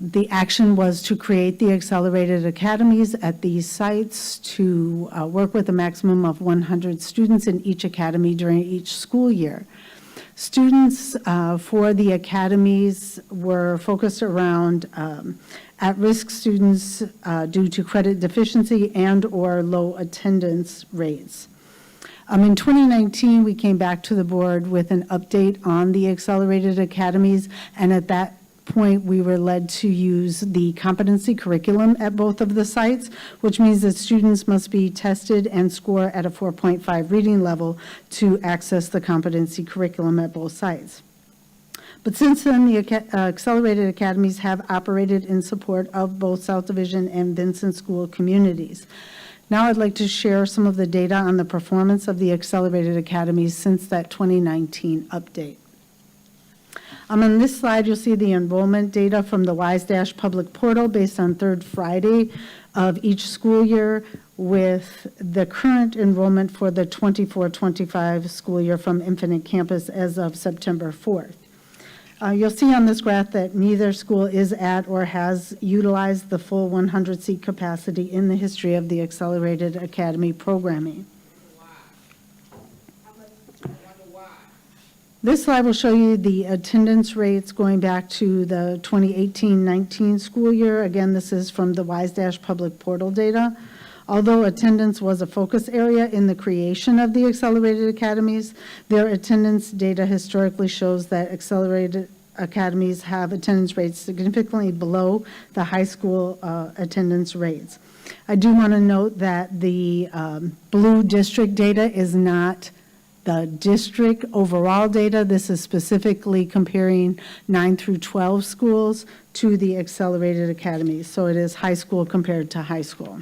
The action was to create the accelerated academies at these sites to work with a maximum of 100 students in each academy during each school year. Students for the academies were focused around at-risk students due to credit deficiency and/or low attendance rates. In 2019, we came back to the board with an update on the accelerated academies, and at that point, we were led to use the competency curriculum at both of the sites, which means that students must be tested and score at a 4.5 reading level to access the competency curriculum at both sites. But since then, the accelerated academies have operated in support of both South Division and Vincent School communities. Now I'd like to share some of the data on the performance of the accelerated academies since that 2019 update. On this slide, you'll see the enrollment data from the WISE- public portal based on third Friday of each school year, with the current enrollment for the 24-25 school year from Infinite Campus as of September 4th. You'll see on this graph that neither school is at or has utilized the full 100-seat capacity in the history of the Accelerated Academy programming. This slide will show you the attendance rates going back to the 2018-19 school year. Again, this is from the WISE- public portal data. Although attendance was a focus area in the creation of the accelerated academies, their attendance data historically shows that accelerated academies have attendance rates significantly below the high school attendance rates. I do want to note that the blue district data is not the district overall data. This is specifically comparing 9 through 12 schools to the accelerated academies. So it is high school compared to high school.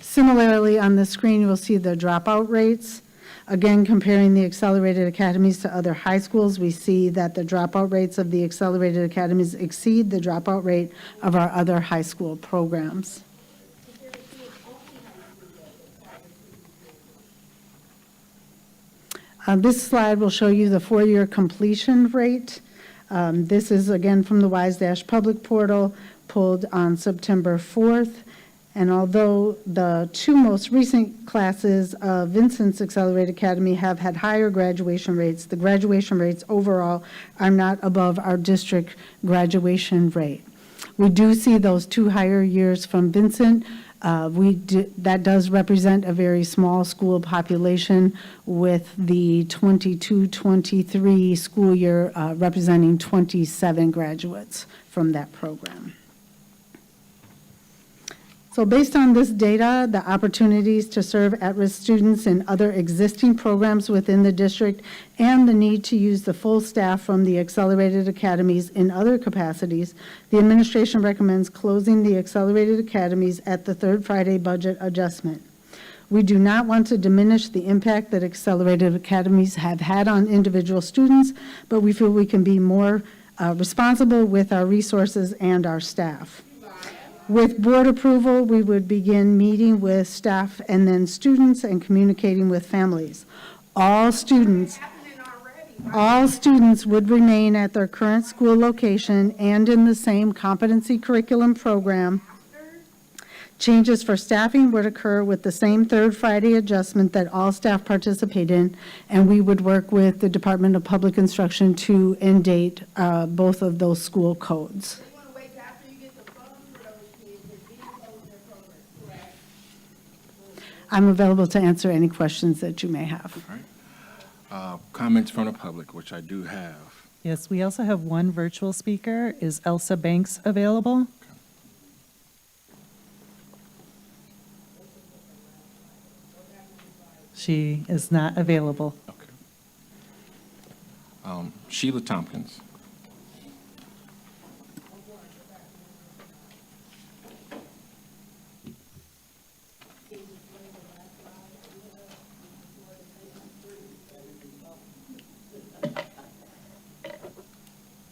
Similarly, on the screen, you will see the dropout rates. Again, comparing the accelerated academies to other high schools, we see that the dropout rates of the accelerated academies exceed the dropout rate of our other high school programs. This slide will show you the four-year completion rate. This is, again, from the WISE- public portal, pulled on September 4th. And although the two most recent classes of Vincent's Accelerated Academy have had higher graduation rates, the graduation rates overall are not above our district graduation rate. We do see those two higher years from Vincent. That does represent a very small school population, with the 22-23 school year representing 27 graduates from that program. So based on this data, the opportunities to serve at-risk students in other existing programs within the district, and the need to use the full staff from the accelerated academies in other capacities, the administration recommends closing the accelerated academies at the third Friday budget adjustment. We do not want to diminish the impact that accelerated academies have had on individual students, but we feel we can be more responsible with our resources and our staff. With board approval, we would begin meeting with staff and then students and communicating with families. All students would remain at their current school location and in the same competency curriculum program. Changes for staffing would occur with the same third Friday adjustment that all staff participate in, and we would work with the Department of Public Instruction to end date both of those school codes. I'm available to answer any questions that you may have. Comments from the public, which I do have. Yes, we also have one virtual speaker. Is Elsa Banks available? She is not available. Sheila Tompkins.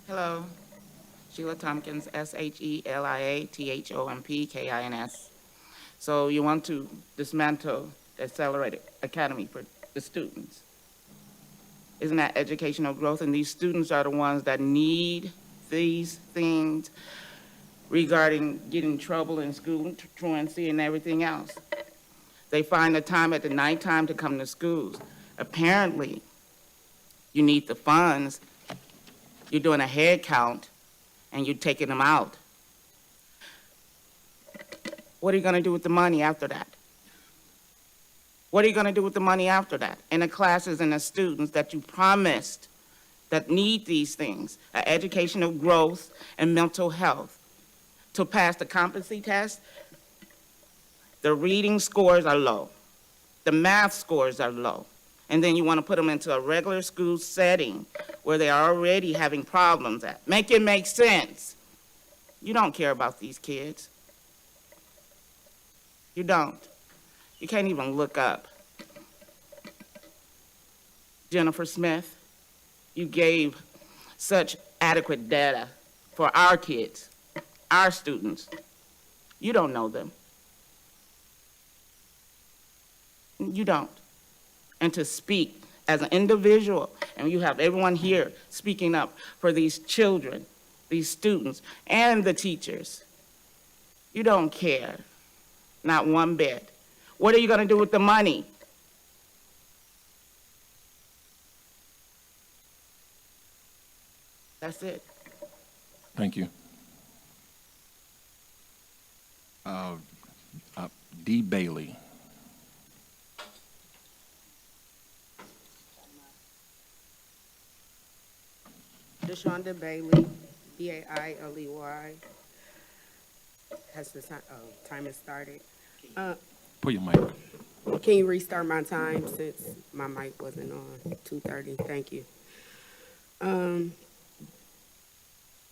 Hello, Sheila Tompkins, SHELIATHOMPKINS. So you want to dismantle the Accelerated Academy for the students. Isn't that educational growth? And these students are the ones that need these things regarding getting in trouble in school, truancy, and everything else. They find the time at the nighttime to come to schools. Apparently, you need the funds. You're doing a head count, and you're taking them out. What are you going to do with the money after that? What are you going to do with the money after that? And the classes and the students that you promised that need these things, educational growth and mental health. To pass the competency test, the reading scores are low. The math scores are low. And then you want to put them into a regular school setting where they are already having problems at. Make it make sense. You don't care about these kids. You don't. You can't even look up. Jennifer Smith, you gave such adequate data for our kids, our students. You don't know them. You don't. And to speak as an individual, and you have everyone here speaking up for these children, these students, and the teachers. You don't care, not one bit. What are you going to do with the money? That's it. Thank you. D. Bailey. Deshonda Bailey, B-A-I-L-E-Y. Has the time has started. Put your mic. Can you restart my time since my mic wasn't on? 2:30. Thank you.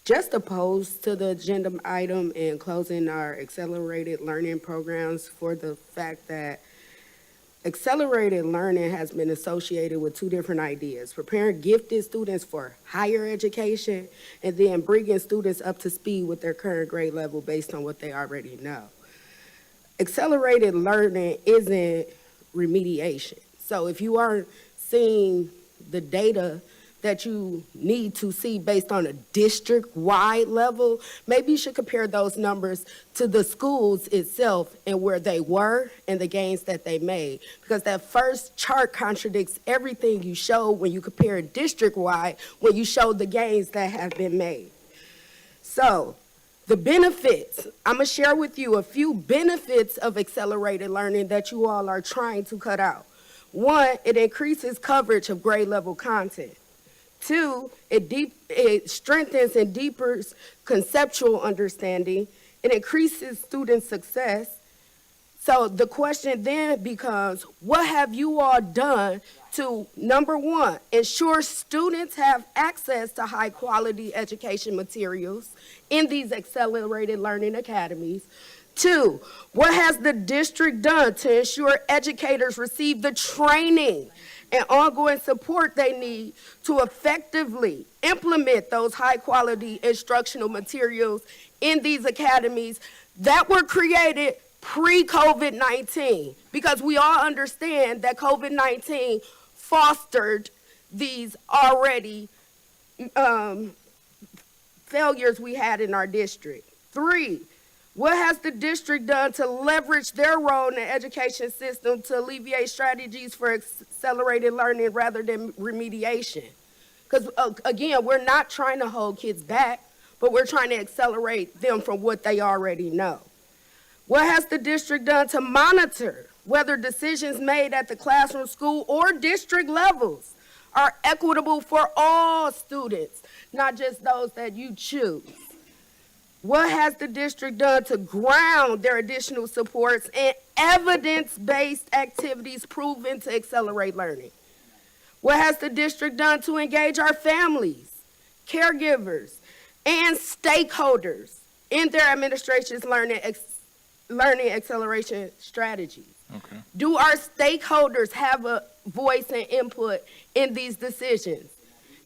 Just opposed to the agenda item and closing our accelerated learning programs for the fact that accelerated learning has been associated with two different ideas: preparing gifted students for higher education and then bringing students up to speed with their current grade level based on what they already know. Accelerated learning isn't remediation. So if you aren't seeing the data that you need to see based on a district-wide level, maybe you should compare those numbers to the schools itself and where they were and the gains that they made. Because that first chart contradicts everything you showed when you compare it district-wide, when you showed the gains that have been made. So, the benefits, I'm gonna share with you a few benefits of accelerated learning that you all are trying to cut out. One, it increases coverage of grade level content. Two, it strengthens and deepens conceptual understanding. It increases student success. So the question then becomes, what have you all done to, number one, ensure students have access to high quality education materials in these accelerated learning academies? Two, what has the district done to ensure educators receive the training and ongoing support they need to effectively implement those high-quality instructional materials in these academies that were created pre-COVID-19? Because we all understand that COVID-19 fostered these already failures we had in our district. Three, what has the district done to leverage their role in the education system to alleviate strategies for accelerated learning rather than remediation? Because again, we're not trying to hold kids back, but we're trying to accelerate them from what they already know. What has the district done to monitor whether decisions made at the classroom, school, or district levels are equitable for all students, not just those that you choose? What has the district done to ground their additional supports in evidence-based activities proven to accelerate learning? What has the district done to engage our families, caregivers, and stakeholders in their administration's learning acceleration strategies? Okay. Do our stakeholders have a voice and input in these decisions?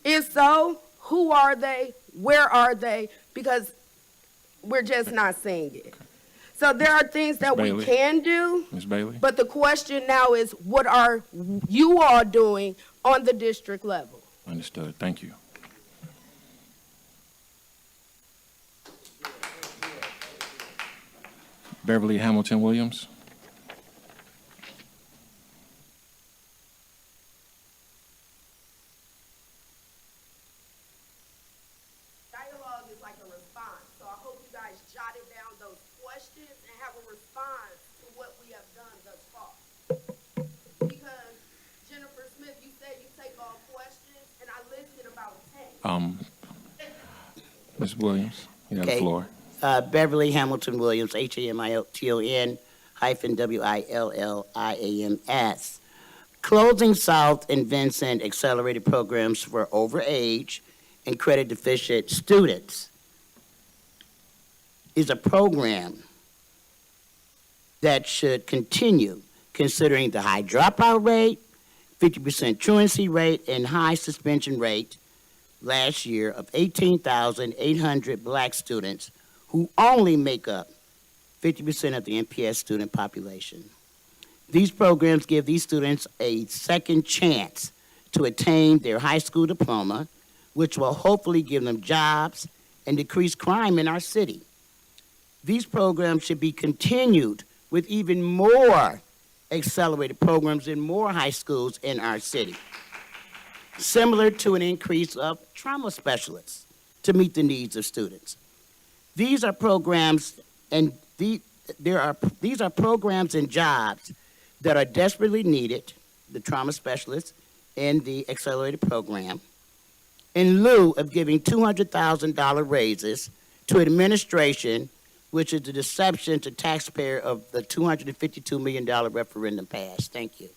If so, who are they? Where are they? Because we're just not seeing it. So there are things that we Bailey. can do, Ms. Bailey? but the question now is, what are you all doing on the district level? Understood. Thank you. Beverly Hamilton Williams. Dialogue is like a response, so I hope you guys jotted down those questions and have a response to what we have done thus far. Ms. Williams, you have the Okay. floor. Beverly Hamilton Williams, Hamilton hyphen Williams. Closing South and Vincent accelerated programs for overage and credit deficient students is a program that should continue, considering the high dropout rate, 50% truancy rate, and high suspension rate last year of 18,800 black students who only make up 50% of the MPS student population. These programs give these students a second chance to attain their high school diploma, which will hopefully give them jobs and decrease crime in our city. These programs should be continued with even more accelerated programs in more high schools in our city, similar to an increase of trauma specialists to meet the needs of students. These are programs and these are programs and jobs that are desperately needed, the trauma specialists and the accelerated program, in lieu of giving $200,000 raises to administration, which is the deception to taxpayer of the $252 million referendum pass. Thank you.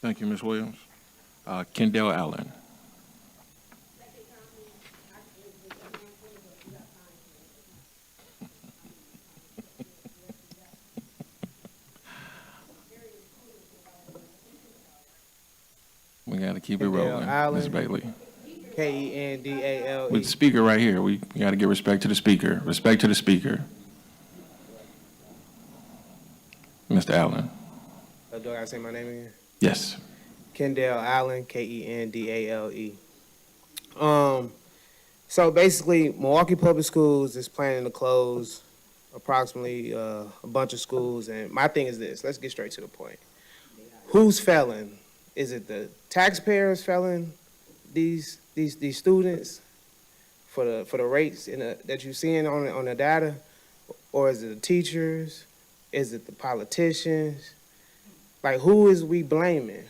Thank you, Ms. Williams. Kendall Allen. We got to keep it Kendall rolling, Allen. Ms. Bailey. Kendale. With the speaker right here, we got to give respect to the speaker. Respect to the speaker. Mr. Allen. Do I gotta say my name again? Yes. Kendale Allen, Kendale. So basically, Milwaukee Public Schools is planning to close approximately a bunch of schools, and my thing is this: let's get straight to the point. Who's failing? Is it the taxpayers failing these students for the rates that you're seeing on the data, or is it the teachers? Is it the politicians? Like, who is we blaming?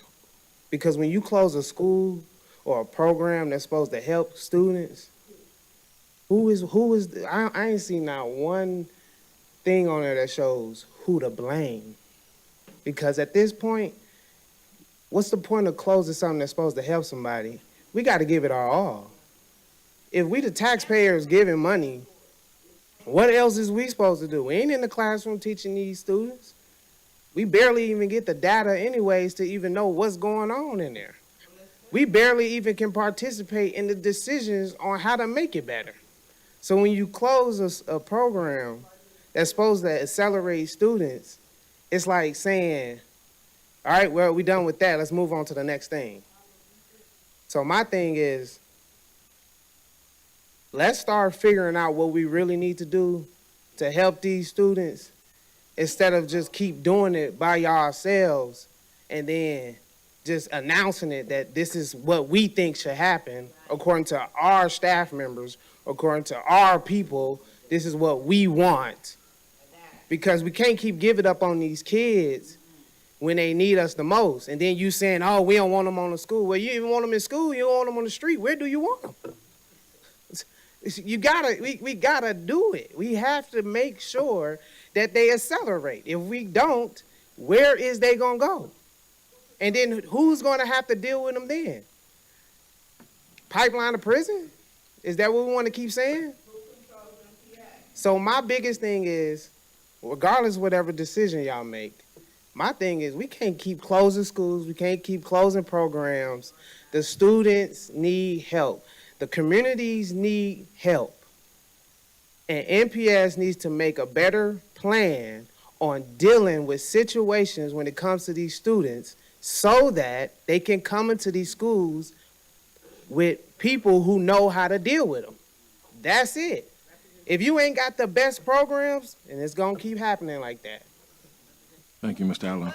Because when you close a school or a program that's supposed to help students, I ain't seen not one thing on there that shows who to blame. Because at this point, what's the point of closing something that's supposed to help somebody? We got to give it our all. If we the taxpayers giving money, what else is we supposed to do? We ain't in the classroom teaching these students. We barely even get the data anyways to even know what's going on in there. We barely even can participate in the decisions on how to make it better. So when you close a program that's supposed to accelerate students, it's like saying, all right, well, we done with that. Let's move on to the next thing. So my thing is, let's start figuring out what we really need to do to help these students instead of just keep doing it by ourselves and then just announcing it that this is what we think should happen according to our staff members, according to our people. This is what we want. Because we can't keep giving up on these kids when they need us the most. And then you saying, oh, we don't want them on the school. Well, you even want them in school, you don't want them on the street. Where do you want them? We gotta do it. We have to make sure that they accelerate. If we don't, where is they gonna go? And then who's gonna have to deal with them then? Pipeline to prison? Is that what we want to keep saying? So my biggest thing is, regardless of whatever decision y'all make, my thing is we can't keep closing schools. We can't keep closing programs. The students need help. The communities need help. And MPS needs to make a better plan on dealing with situations when it comes to these students so that they can come into these schools with people who know how to deal with them. That's it. If you ain't got the best programs, and it's going to keep happening like that. Thank you, Mr. Allen.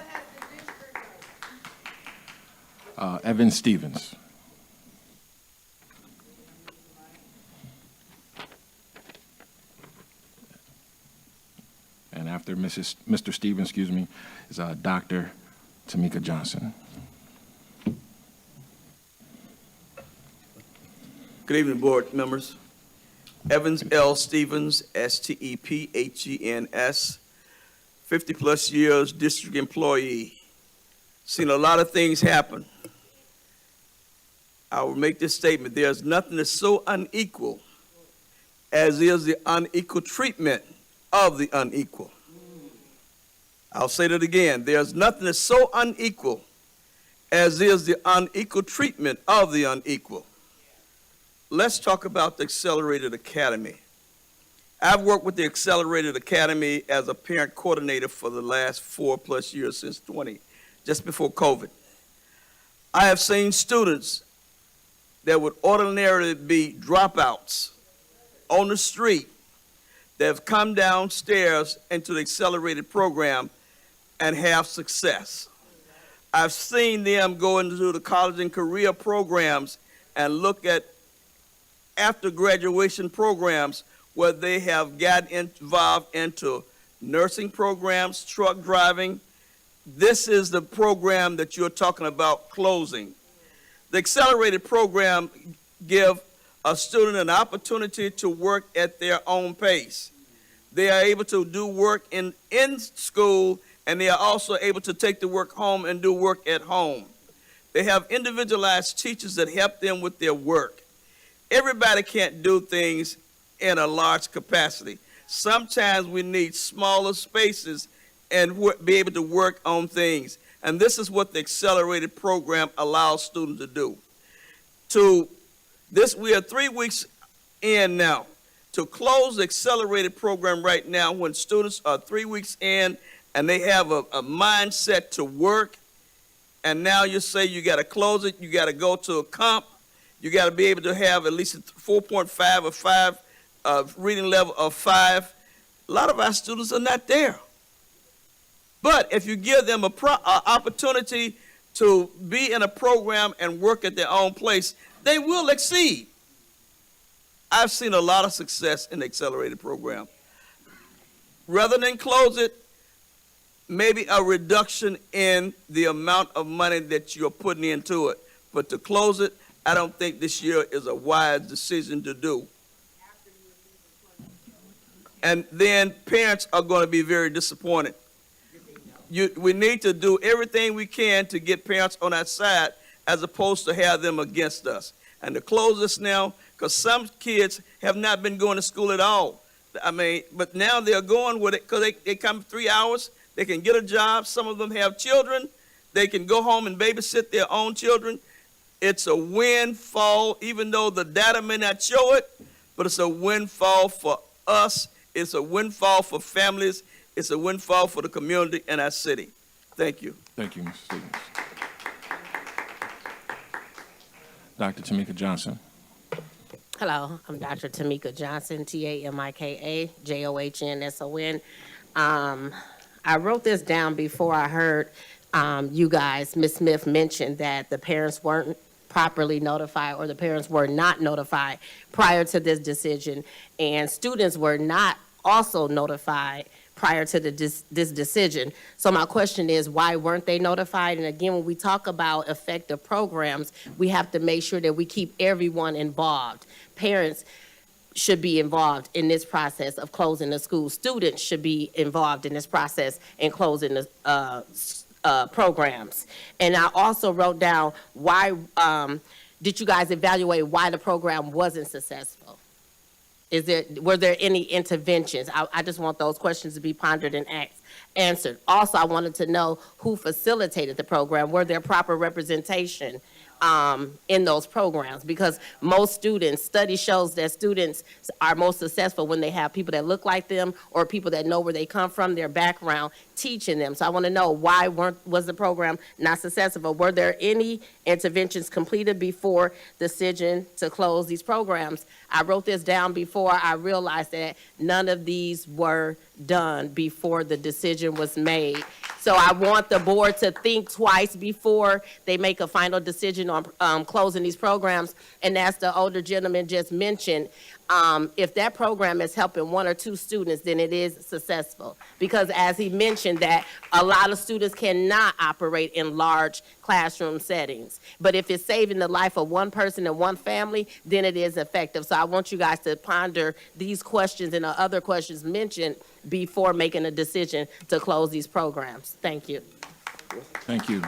Evan Stevens. And after Mr. Stevens, is Dr. Tamika Johnson. Good evening, board members. Evans L. Stevens, STEPHENS, 50-plus years district employee. Seen a lot of things happen. I will make this statement. There's nothing that's so unequal as is the unequal treatment of the unequal. I'll say that again. There's nothing that's so unequal as is the unequal treatment of the unequal. Let's talk about the Accelerated Academy. I've worked with the Accelerated Academy as a parent coordinator for the last 4+ years, since just before COVID. I have seen students that would ordinarily be dropouts on the street that have come downstairs into the accelerated program and have success. I've seen them go into the college and career programs and look at after graduation programs where they have gotten involved into nursing programs, truck driving. This is the program that you're talking about closing. The accelerated program give a student an opportunity to work at their own pace. They are able to do work in school, and they are also able to take the work home and do work at home. They have individualized teachers that help them with their work. Everybody can't do things in a large capacity. Sometimes we need smaller spaces and be able to work on things. And this is what the accelerated program allows students to do. We are 3 weeks in now. To close the accelerated program right now, when students are 3 weeks in and they have a mindset to work, and now you say you got to close it, you got to go to a comp, you got to be able to have at least a 4.5 or 5 reading level of 5. A lot of our students are not there. But if you give them an opportunity to be in a program and work at their own place, they will exceed. I've seen a lot of success in the accelerated program. Rather than close it, maybe a reduction in the amount of money that you're putting into it. But to close it, I don't think this year is a wise decision to do. And then parents are going to be very disappointed. We need to do everything we can to get parents on our side as opposed to have them against us. And to close this now, because some kids have not been going to school at all. But now they're going with it because they come 3 hours, they can get a job, some of them have children, they can go home and babysit their own children. It's a windfall, even though the data may not show it, but it's a windfall for us, it's a windfall for families, it's a windfall for the community and our city. Thank you. Thank you, Mr. Stevens. Dr. Tamika Johnson. Hello, I'm Dr. Tamika Johnson, Tamika Johnson. I wrote this down before I heard you guys, Ms. Smith, mention that the parents weren't properly notified or the parents were not notified prior to this decision, and students were not also notified prior to this decision. So my question is, why weren't they notified? And again, when we talk about effective programs, we have to make sure that we keep everyone involved. Parents should be involved in this process of closing the school. Students should be involved in this process and closing the programs. And I also wrote down, why did you guys evaluate why the program wasn't successful? Were there any interventions? I just want those questions to be pondered and answered. Also, I wanted to know who facilitated the program. Were there proper representation in those programs? Because study shows that students are most successful when they have people that look like them or people that know where they come from, their background, teaching them. So I want to know, why was the program not successful? Were there any interventions completed before decision to close these programs? I wrote this down before I realized that none of these were done before the decision was made. So I want the board to think twice before they make a final decision on closing these programs. And as the older gentleman just mentioned, if that program is helping 1 or 2 students, then it is successful. Because as he mentioned, that a lot of students cannot operate in large classroom settings. But if it's saving the life of 1 person and 1 family, then it is effective. So I want you guys to ponder these questions and the other questions mentioned before making a decision to close these programs. Thank you. Thank you.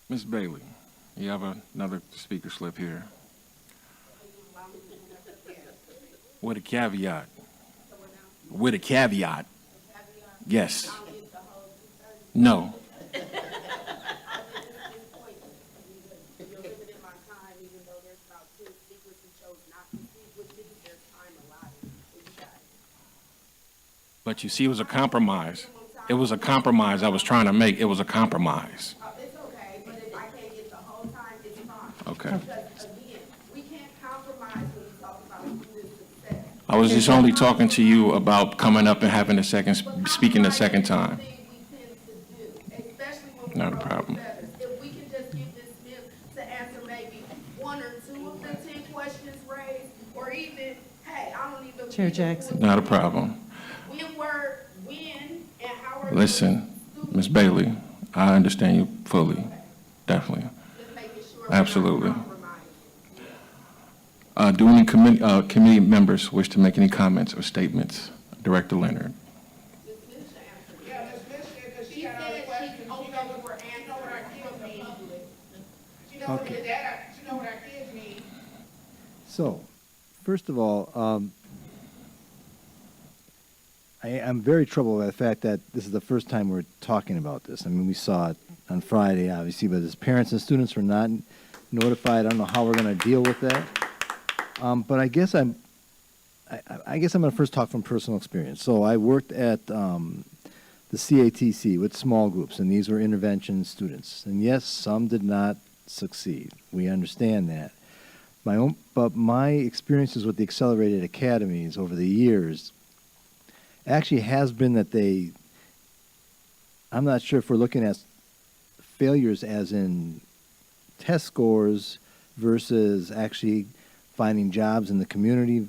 Ms. Bailey, you have another speaker slip here. With a caveat. With a caveat. Yes. No. But you see, it was a compromise. It was a compromise I was trying to make. It was a compromise. It's okay, but if I can't get the whole time, it's fine. Okay. Because again, we can't compromise when we talk about student success. I was just only talking to you about coming up and having a second, speaking the second time. Especially when we Not a go problem. with others. If we can just get Ms. Smith to answer maybe 1 or 2 of the 10 questions raised, or even, hey, I don't even. Chair Jackson. Not a problem. When and how are. Listen, Ms. Bailey, I understand you fully, definitely. Absolutely. Do any committee members wish to make any comments or statements? Director Leonard. Okay. So, first of all, I'm very troubled by the fact that this is the first time we're talking about this. I mean, we saw it on Friday, obviously, but as parents and students were not notified. I don't know how we're going to deal with that. But I guess I'm going to first talk from personal experience. So I worked at the CATC with small groups, and these were intervention students. And yes, some did not succeed. We understand that. But my experiences with the accelerated academies over the years actually has been that I'm not sure if we're looking at failures as in test scores versus actually finding jobs in the community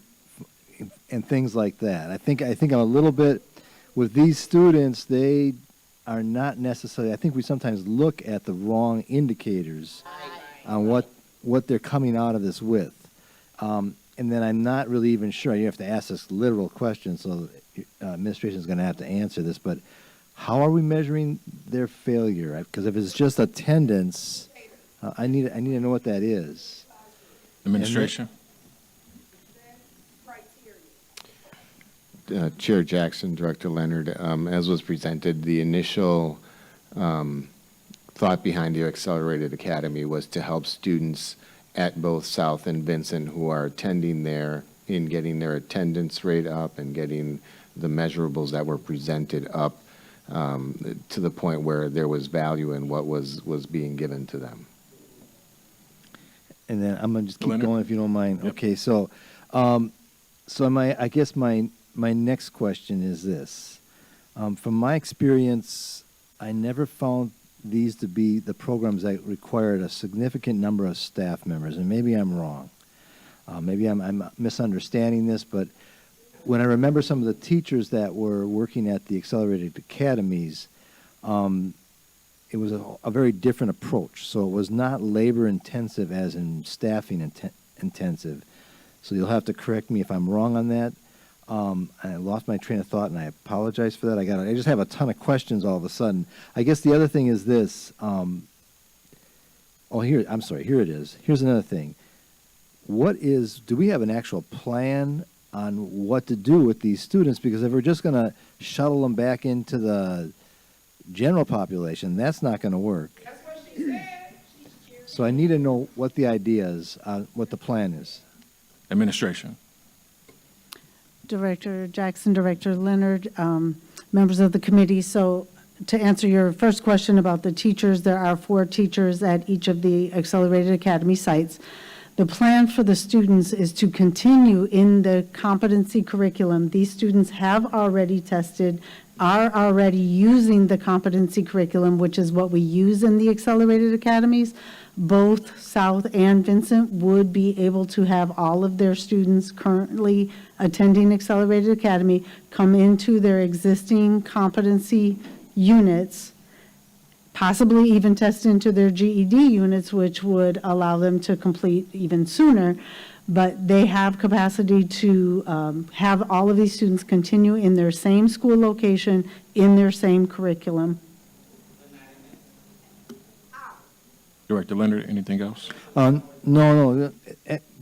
and things like that. I think I'm a little bit, with these students, they are not necessarily, I think we sometimes look at the wrong indicators on what they're coming out of this with. And then I'm not really even sure, you have to ask this literal question, so administration is going to have to answer this, but how are we measuring their failure? Because if it's just attendance, I need to know what that is. Administration? Chair Jackson, Director Leonard, as was presented, the initial thought behind the Accelerated Academy was to help students at both South and Vincent who are attending there in getting their attendance rate up and getting the measurables that were presented up to the point where there was value in what was being given to them. And then I'm going to just keep going if you don't mind. Yep. Okay, so I guess my next question is this. From my experience, I never found these to be the programs that required a significant number of staff members, and maybe I'm wrong. Maybe I'm misunderstanding this, but when I remember some of the teachers that were working at the Accelerated Academies, it was a very different approach. So it was not labor intensive as in staffing intensive. So you'll have to correct me if I'm wrong on that. I lost my train of thought, and I apologize for that. I just have a ton of questions all of a sudden. I guess the other thing is this. Here it is. Here's another thing. Do we have an actual plan on what to do with these students? Because if we're just going to shuttle them back into the general population, that's not going to work. That's what she said. So I need to know what the idea is, what the plan is. Administration. Director Jackson, Director Leonard, members of the committee. So to answer your first question about the teachers, there are 4 teachers at each of the Accelerated Academy sites. The plan for the students is to continue in the competency curriculum. These students have already tested, are already using the competency curriculum, which is what we use in the accelerated academies. Both South and Vincent would be able to have all of their students currently attending Accelerated Academy come into their existing competency units, possibly even test into their GED units, which would allow them to complete even sooner. But they have capacity to have all of these students continue in their same school location, in their same curriculum. Director Leonard, anything else? No,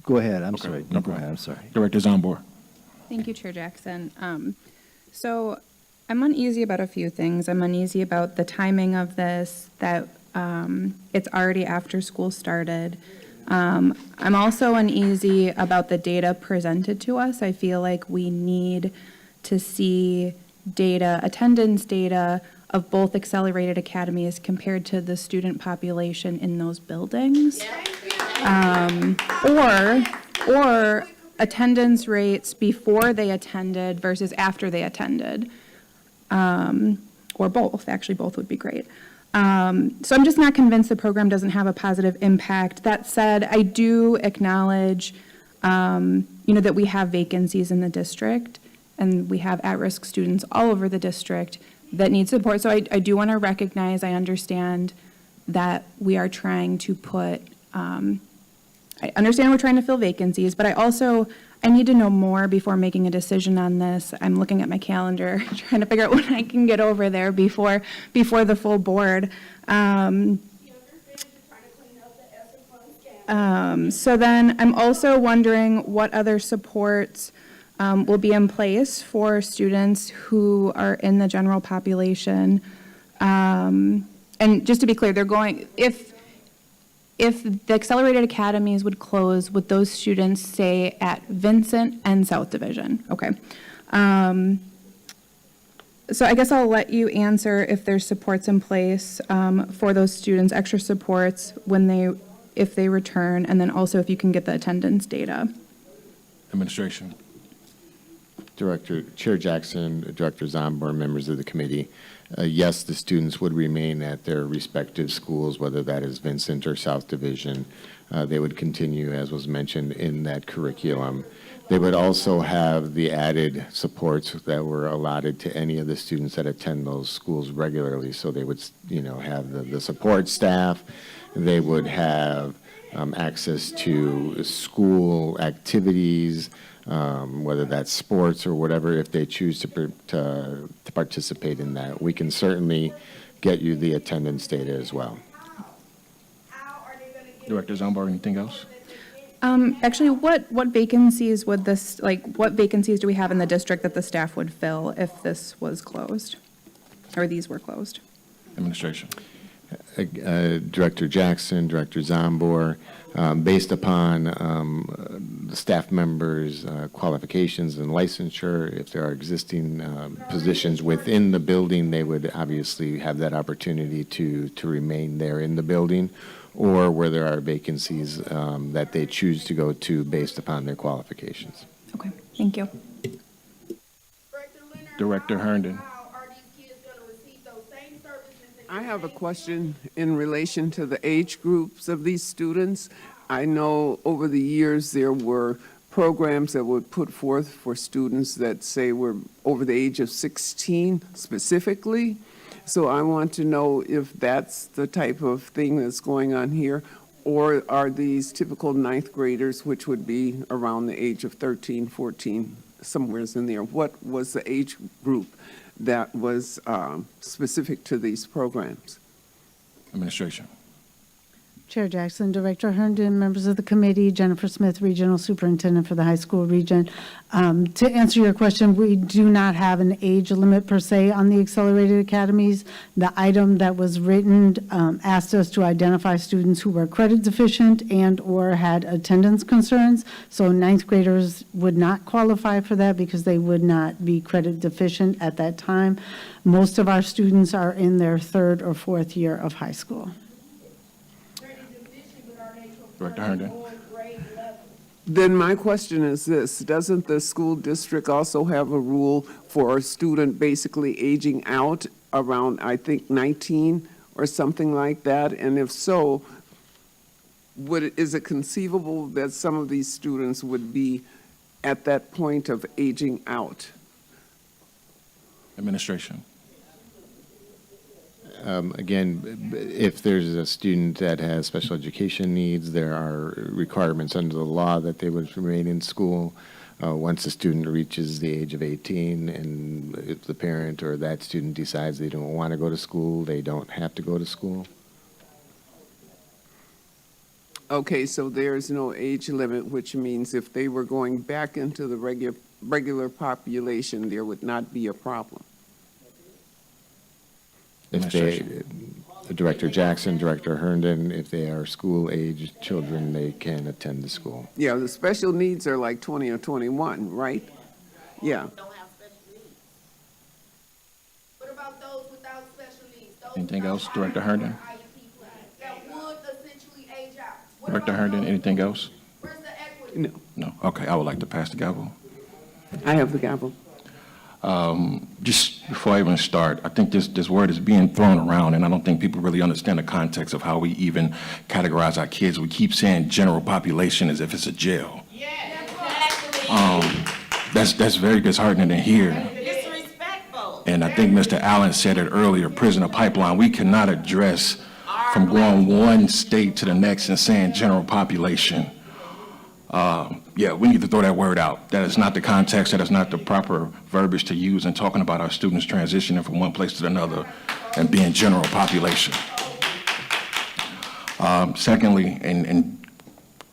go ahead. I'm Okay, sorry. no Go ahead. problem. I'm sorry. Director Zambor. Thank you, Chair Jackson. So I'm uneasy about a few things. I'm uneasy about the timing of this, that it's already after school started. I'm also uneasy about the data presented to us. I feel like we need to see data, attendance data of both accelerated academies compared to the student population in those buildings. Or attendance rates before they attended versus after they attended. Or both, actually both would be great. So I'm just not convinced the program doesn't have a positive impact. That said, I do acknowledge, that we have vacancies in the district and we have at-risk students all over the district that need support. So I do want to recognize, I understand that we are trying to put, I understand we're trying to fill vacancies, but I need to know more before making a decision on this. I'm looking at my calendar, trying to figure out when I can get over there before the full board. So then I'm also wondering what other supports will be in place for students who are in the general population. And just to be clear, they're going, if the accelerated academies would close, would those students stay at Vincent and South Division? Okay. So I guess I'll let you answer if there's supports in place for those students, extra supports if they return, and then also if you can get the attendance data. Administration. Chair Jackson, Director Zambor, members of the committee, yes, the students would remain at their respective schools, whether that is Vincent or South Division. They would continue, as was mentioned, in that curriculum. They would also have the added supports that were allotted to any of the students that attend those schools regularly. So they would, have the support staff. They would have access to school activities, whether that's sports or whatever, if they choose to participate in that. We can certainly get you the attendance data as well. Director Zambor, anything else? Actually, what vacancies would this, what vacancies do we have in the district that the staff would fill if this was closed, or these were closed? Administration. Director Jackson, Director Zambor, based upon the staff members' qualifications and licensure, if there are existing positions within the building, they would obviously have that opportunity to remain there in the building, or where there are vacancies that they choose to go to based upon their qualifications. Okay, thank you. Director Herndon. I have a question in relation to the age groups of these students. I know over the years there were programs that were put forth for students that say were over the age of 16 specifically. So I want to know if that's the type of thing that's going on here, or are these typical ninth graders, which would be around the age of 13, 14, somewhere in there? What was the age group that was specific to these programs? Administration. Chair Jackson, Director Herndon, members of the committee, Jennifer Smith, Regional Superintendent for the high school region. To answer your question, we do not have an age limit per se on the accelerated academies. The item that was written asked us to identify students who were credit deficient and/or had attendance concerns. So ninth graders would not qualify for that because they would not be credit deficient at that time. Most of our students are in their third or fourth year of high school. Director Herndon. Then my question is this: doesn't the school district also have a rule for a student basically aging out around, I think, 19 or something like that? And if so, is it conceivable that some of these students would be at that point of aging out? Administration. Again, if there's a student that has special education needs, there are requirements under the law that they would remain in school. Once a student reaches the age of 18 and if the parent or that student decides they don't want to go to school, they don't have to go to school. Okay, so there's no age limit, which means if they were going back into the regular population, there would not be a problem. If they, Director Jackson, Director Herndon, if they are school-aged children, they can attend the school. Yeah, the special needs are like 20 or 21, right? Yeah. What about those without special needs? Anything else, Director Herndon? That would essentially age out. Director Herndon, anything else? Where's the equity? No, No. Okay, I would like to pass the gavel. I have the gavel. Just before I even start, I think this word is being thrown around, and I don't think people really understand the context of how we even categorize our kids. We keep saying general population as if it's a jail. That's very disheartening to hear. And I think Mr. Allen said it earlier, prisoner pipeline. We cannot address from going one state to the next and saying general population. Yeah, we need to throw that word out. That is not the context, that is not the proper verbiage to use in talking about our students transitioning from one place to another and being general population. Secondly, in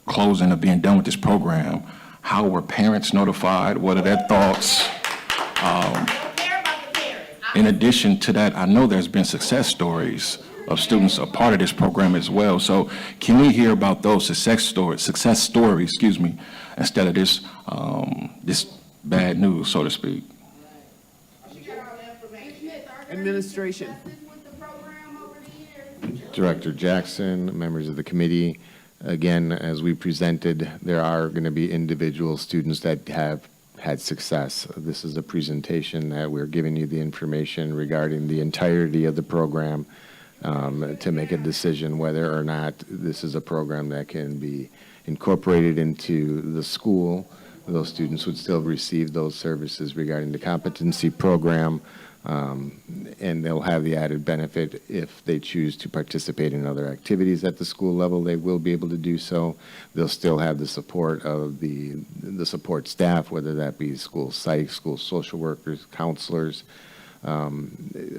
closing of being done with this program, how were parents notified? What are their thoughts? In addition to that, I know there's been success stories of students a part of this program as well. So can we hear about those success stories, instead of this, this bad news, so to speak? Administration. Director Jackson, members of the committee, again, as we presented, there are going to be individual students that have had success. This is a presentation that we're giving you the information regarding the entirety of the program to make a decision whether or not this is a program that can be incorporated into the school. Those students would still receive those services regarding the competency program, and they'll have the added benefit if they choose to participate in other activities at the school level, they will be able to do so. They'll still have the support of the support staff, whether that be school psych, school social workers, counselors.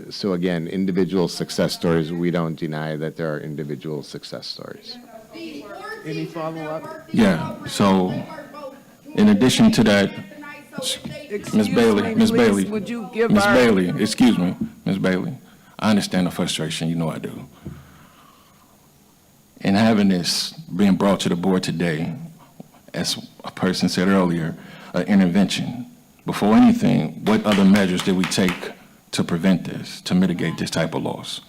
So again, individual success stories, we don't deny that there are individual success stories. Any follow-up? Yeah, so in addition to that, Ms. Bailey, would you give Ms. our... Bailey, excuse me, Ms. Bailey, I understand the frustration, you know I do. And having this being brought to the board today, as a person said earlier, an intervention. Before anything, what other measures did we take to prevent this, to mitigate this type of loss?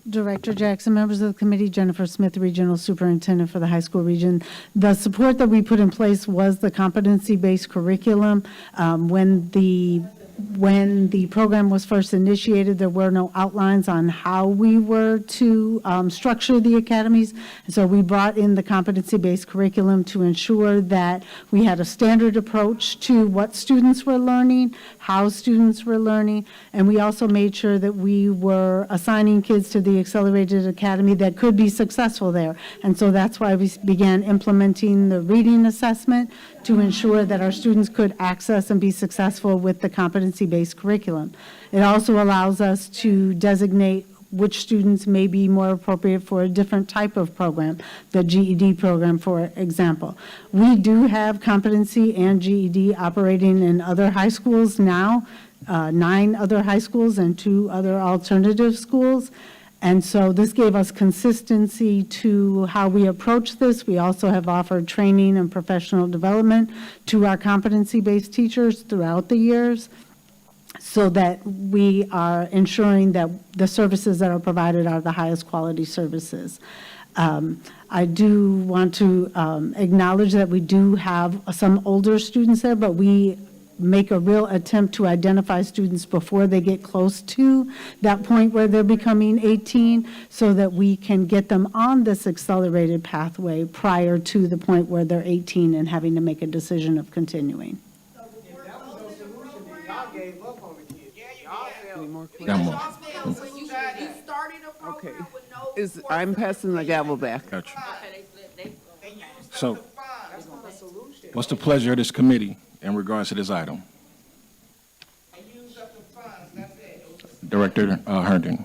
Director Jackson, members of the committee, Jennifer Smith, Regional Superintendent for the high school region. The support that we put in place was the competency-based curriculum. When the program was first initiated, there were no outlines on how we were to structure the academies. And so we brought in the competency-based curriculum to ensure that we had a standard approach to what students were learning, how students were learning, and we also made sure that we were assigning kids to the accelerated academy that could be successful there. And so that's why we began implementing the reading assessment to ensure that our students could access and be successful with the competency-based curriculum. It also allows us to designate which students may be more appropriate for a different type of program, the GED program, for example. We do have competency and GED operating in other high schools now, 9 other high schools and 2 other alternative schools. And so this gave us consistency to how we approach this. We also have offered training and professional development to our competency-based teachers throughout the years. so that we are ensuring that the services that are provided are the highest quality services. I do want to acknowledge that we do have some older students there, but we make a real attempt to identify students before they get close to that point where they're becoming 18, so that we can get them on this accelerated pathway prior to the point where they're 18 and having to make a decision of continuing. Any more Got more. Okay. I'm passing the gavel back. Gotcha. So, what's the pleasure of this committee in regards to this item? Director Herndon.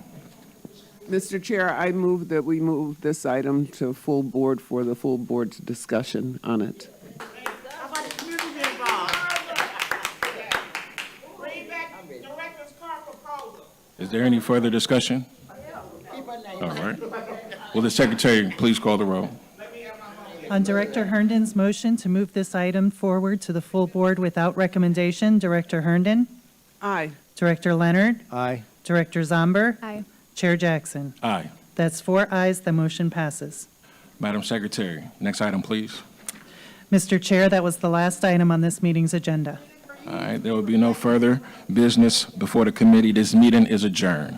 Mr. Chair, I move that we move this item to full board for the full board's discussion on it. Is there any further discussion? All right. Will the secretary please call the roll? On Director Herndon's motion to move this item forward to the full board without recommendation, Director Herndon? Aye. Director Leonard? Aye. Director Zomber? Aye. Chair Jackson? Aye. That's 4 ayes, the motion passes. Madam Secretary, next item, please. Mr. Chair, that was the last item on this meeting's agenda. All right, there will be no further business before the committee. This meeting is adjourned.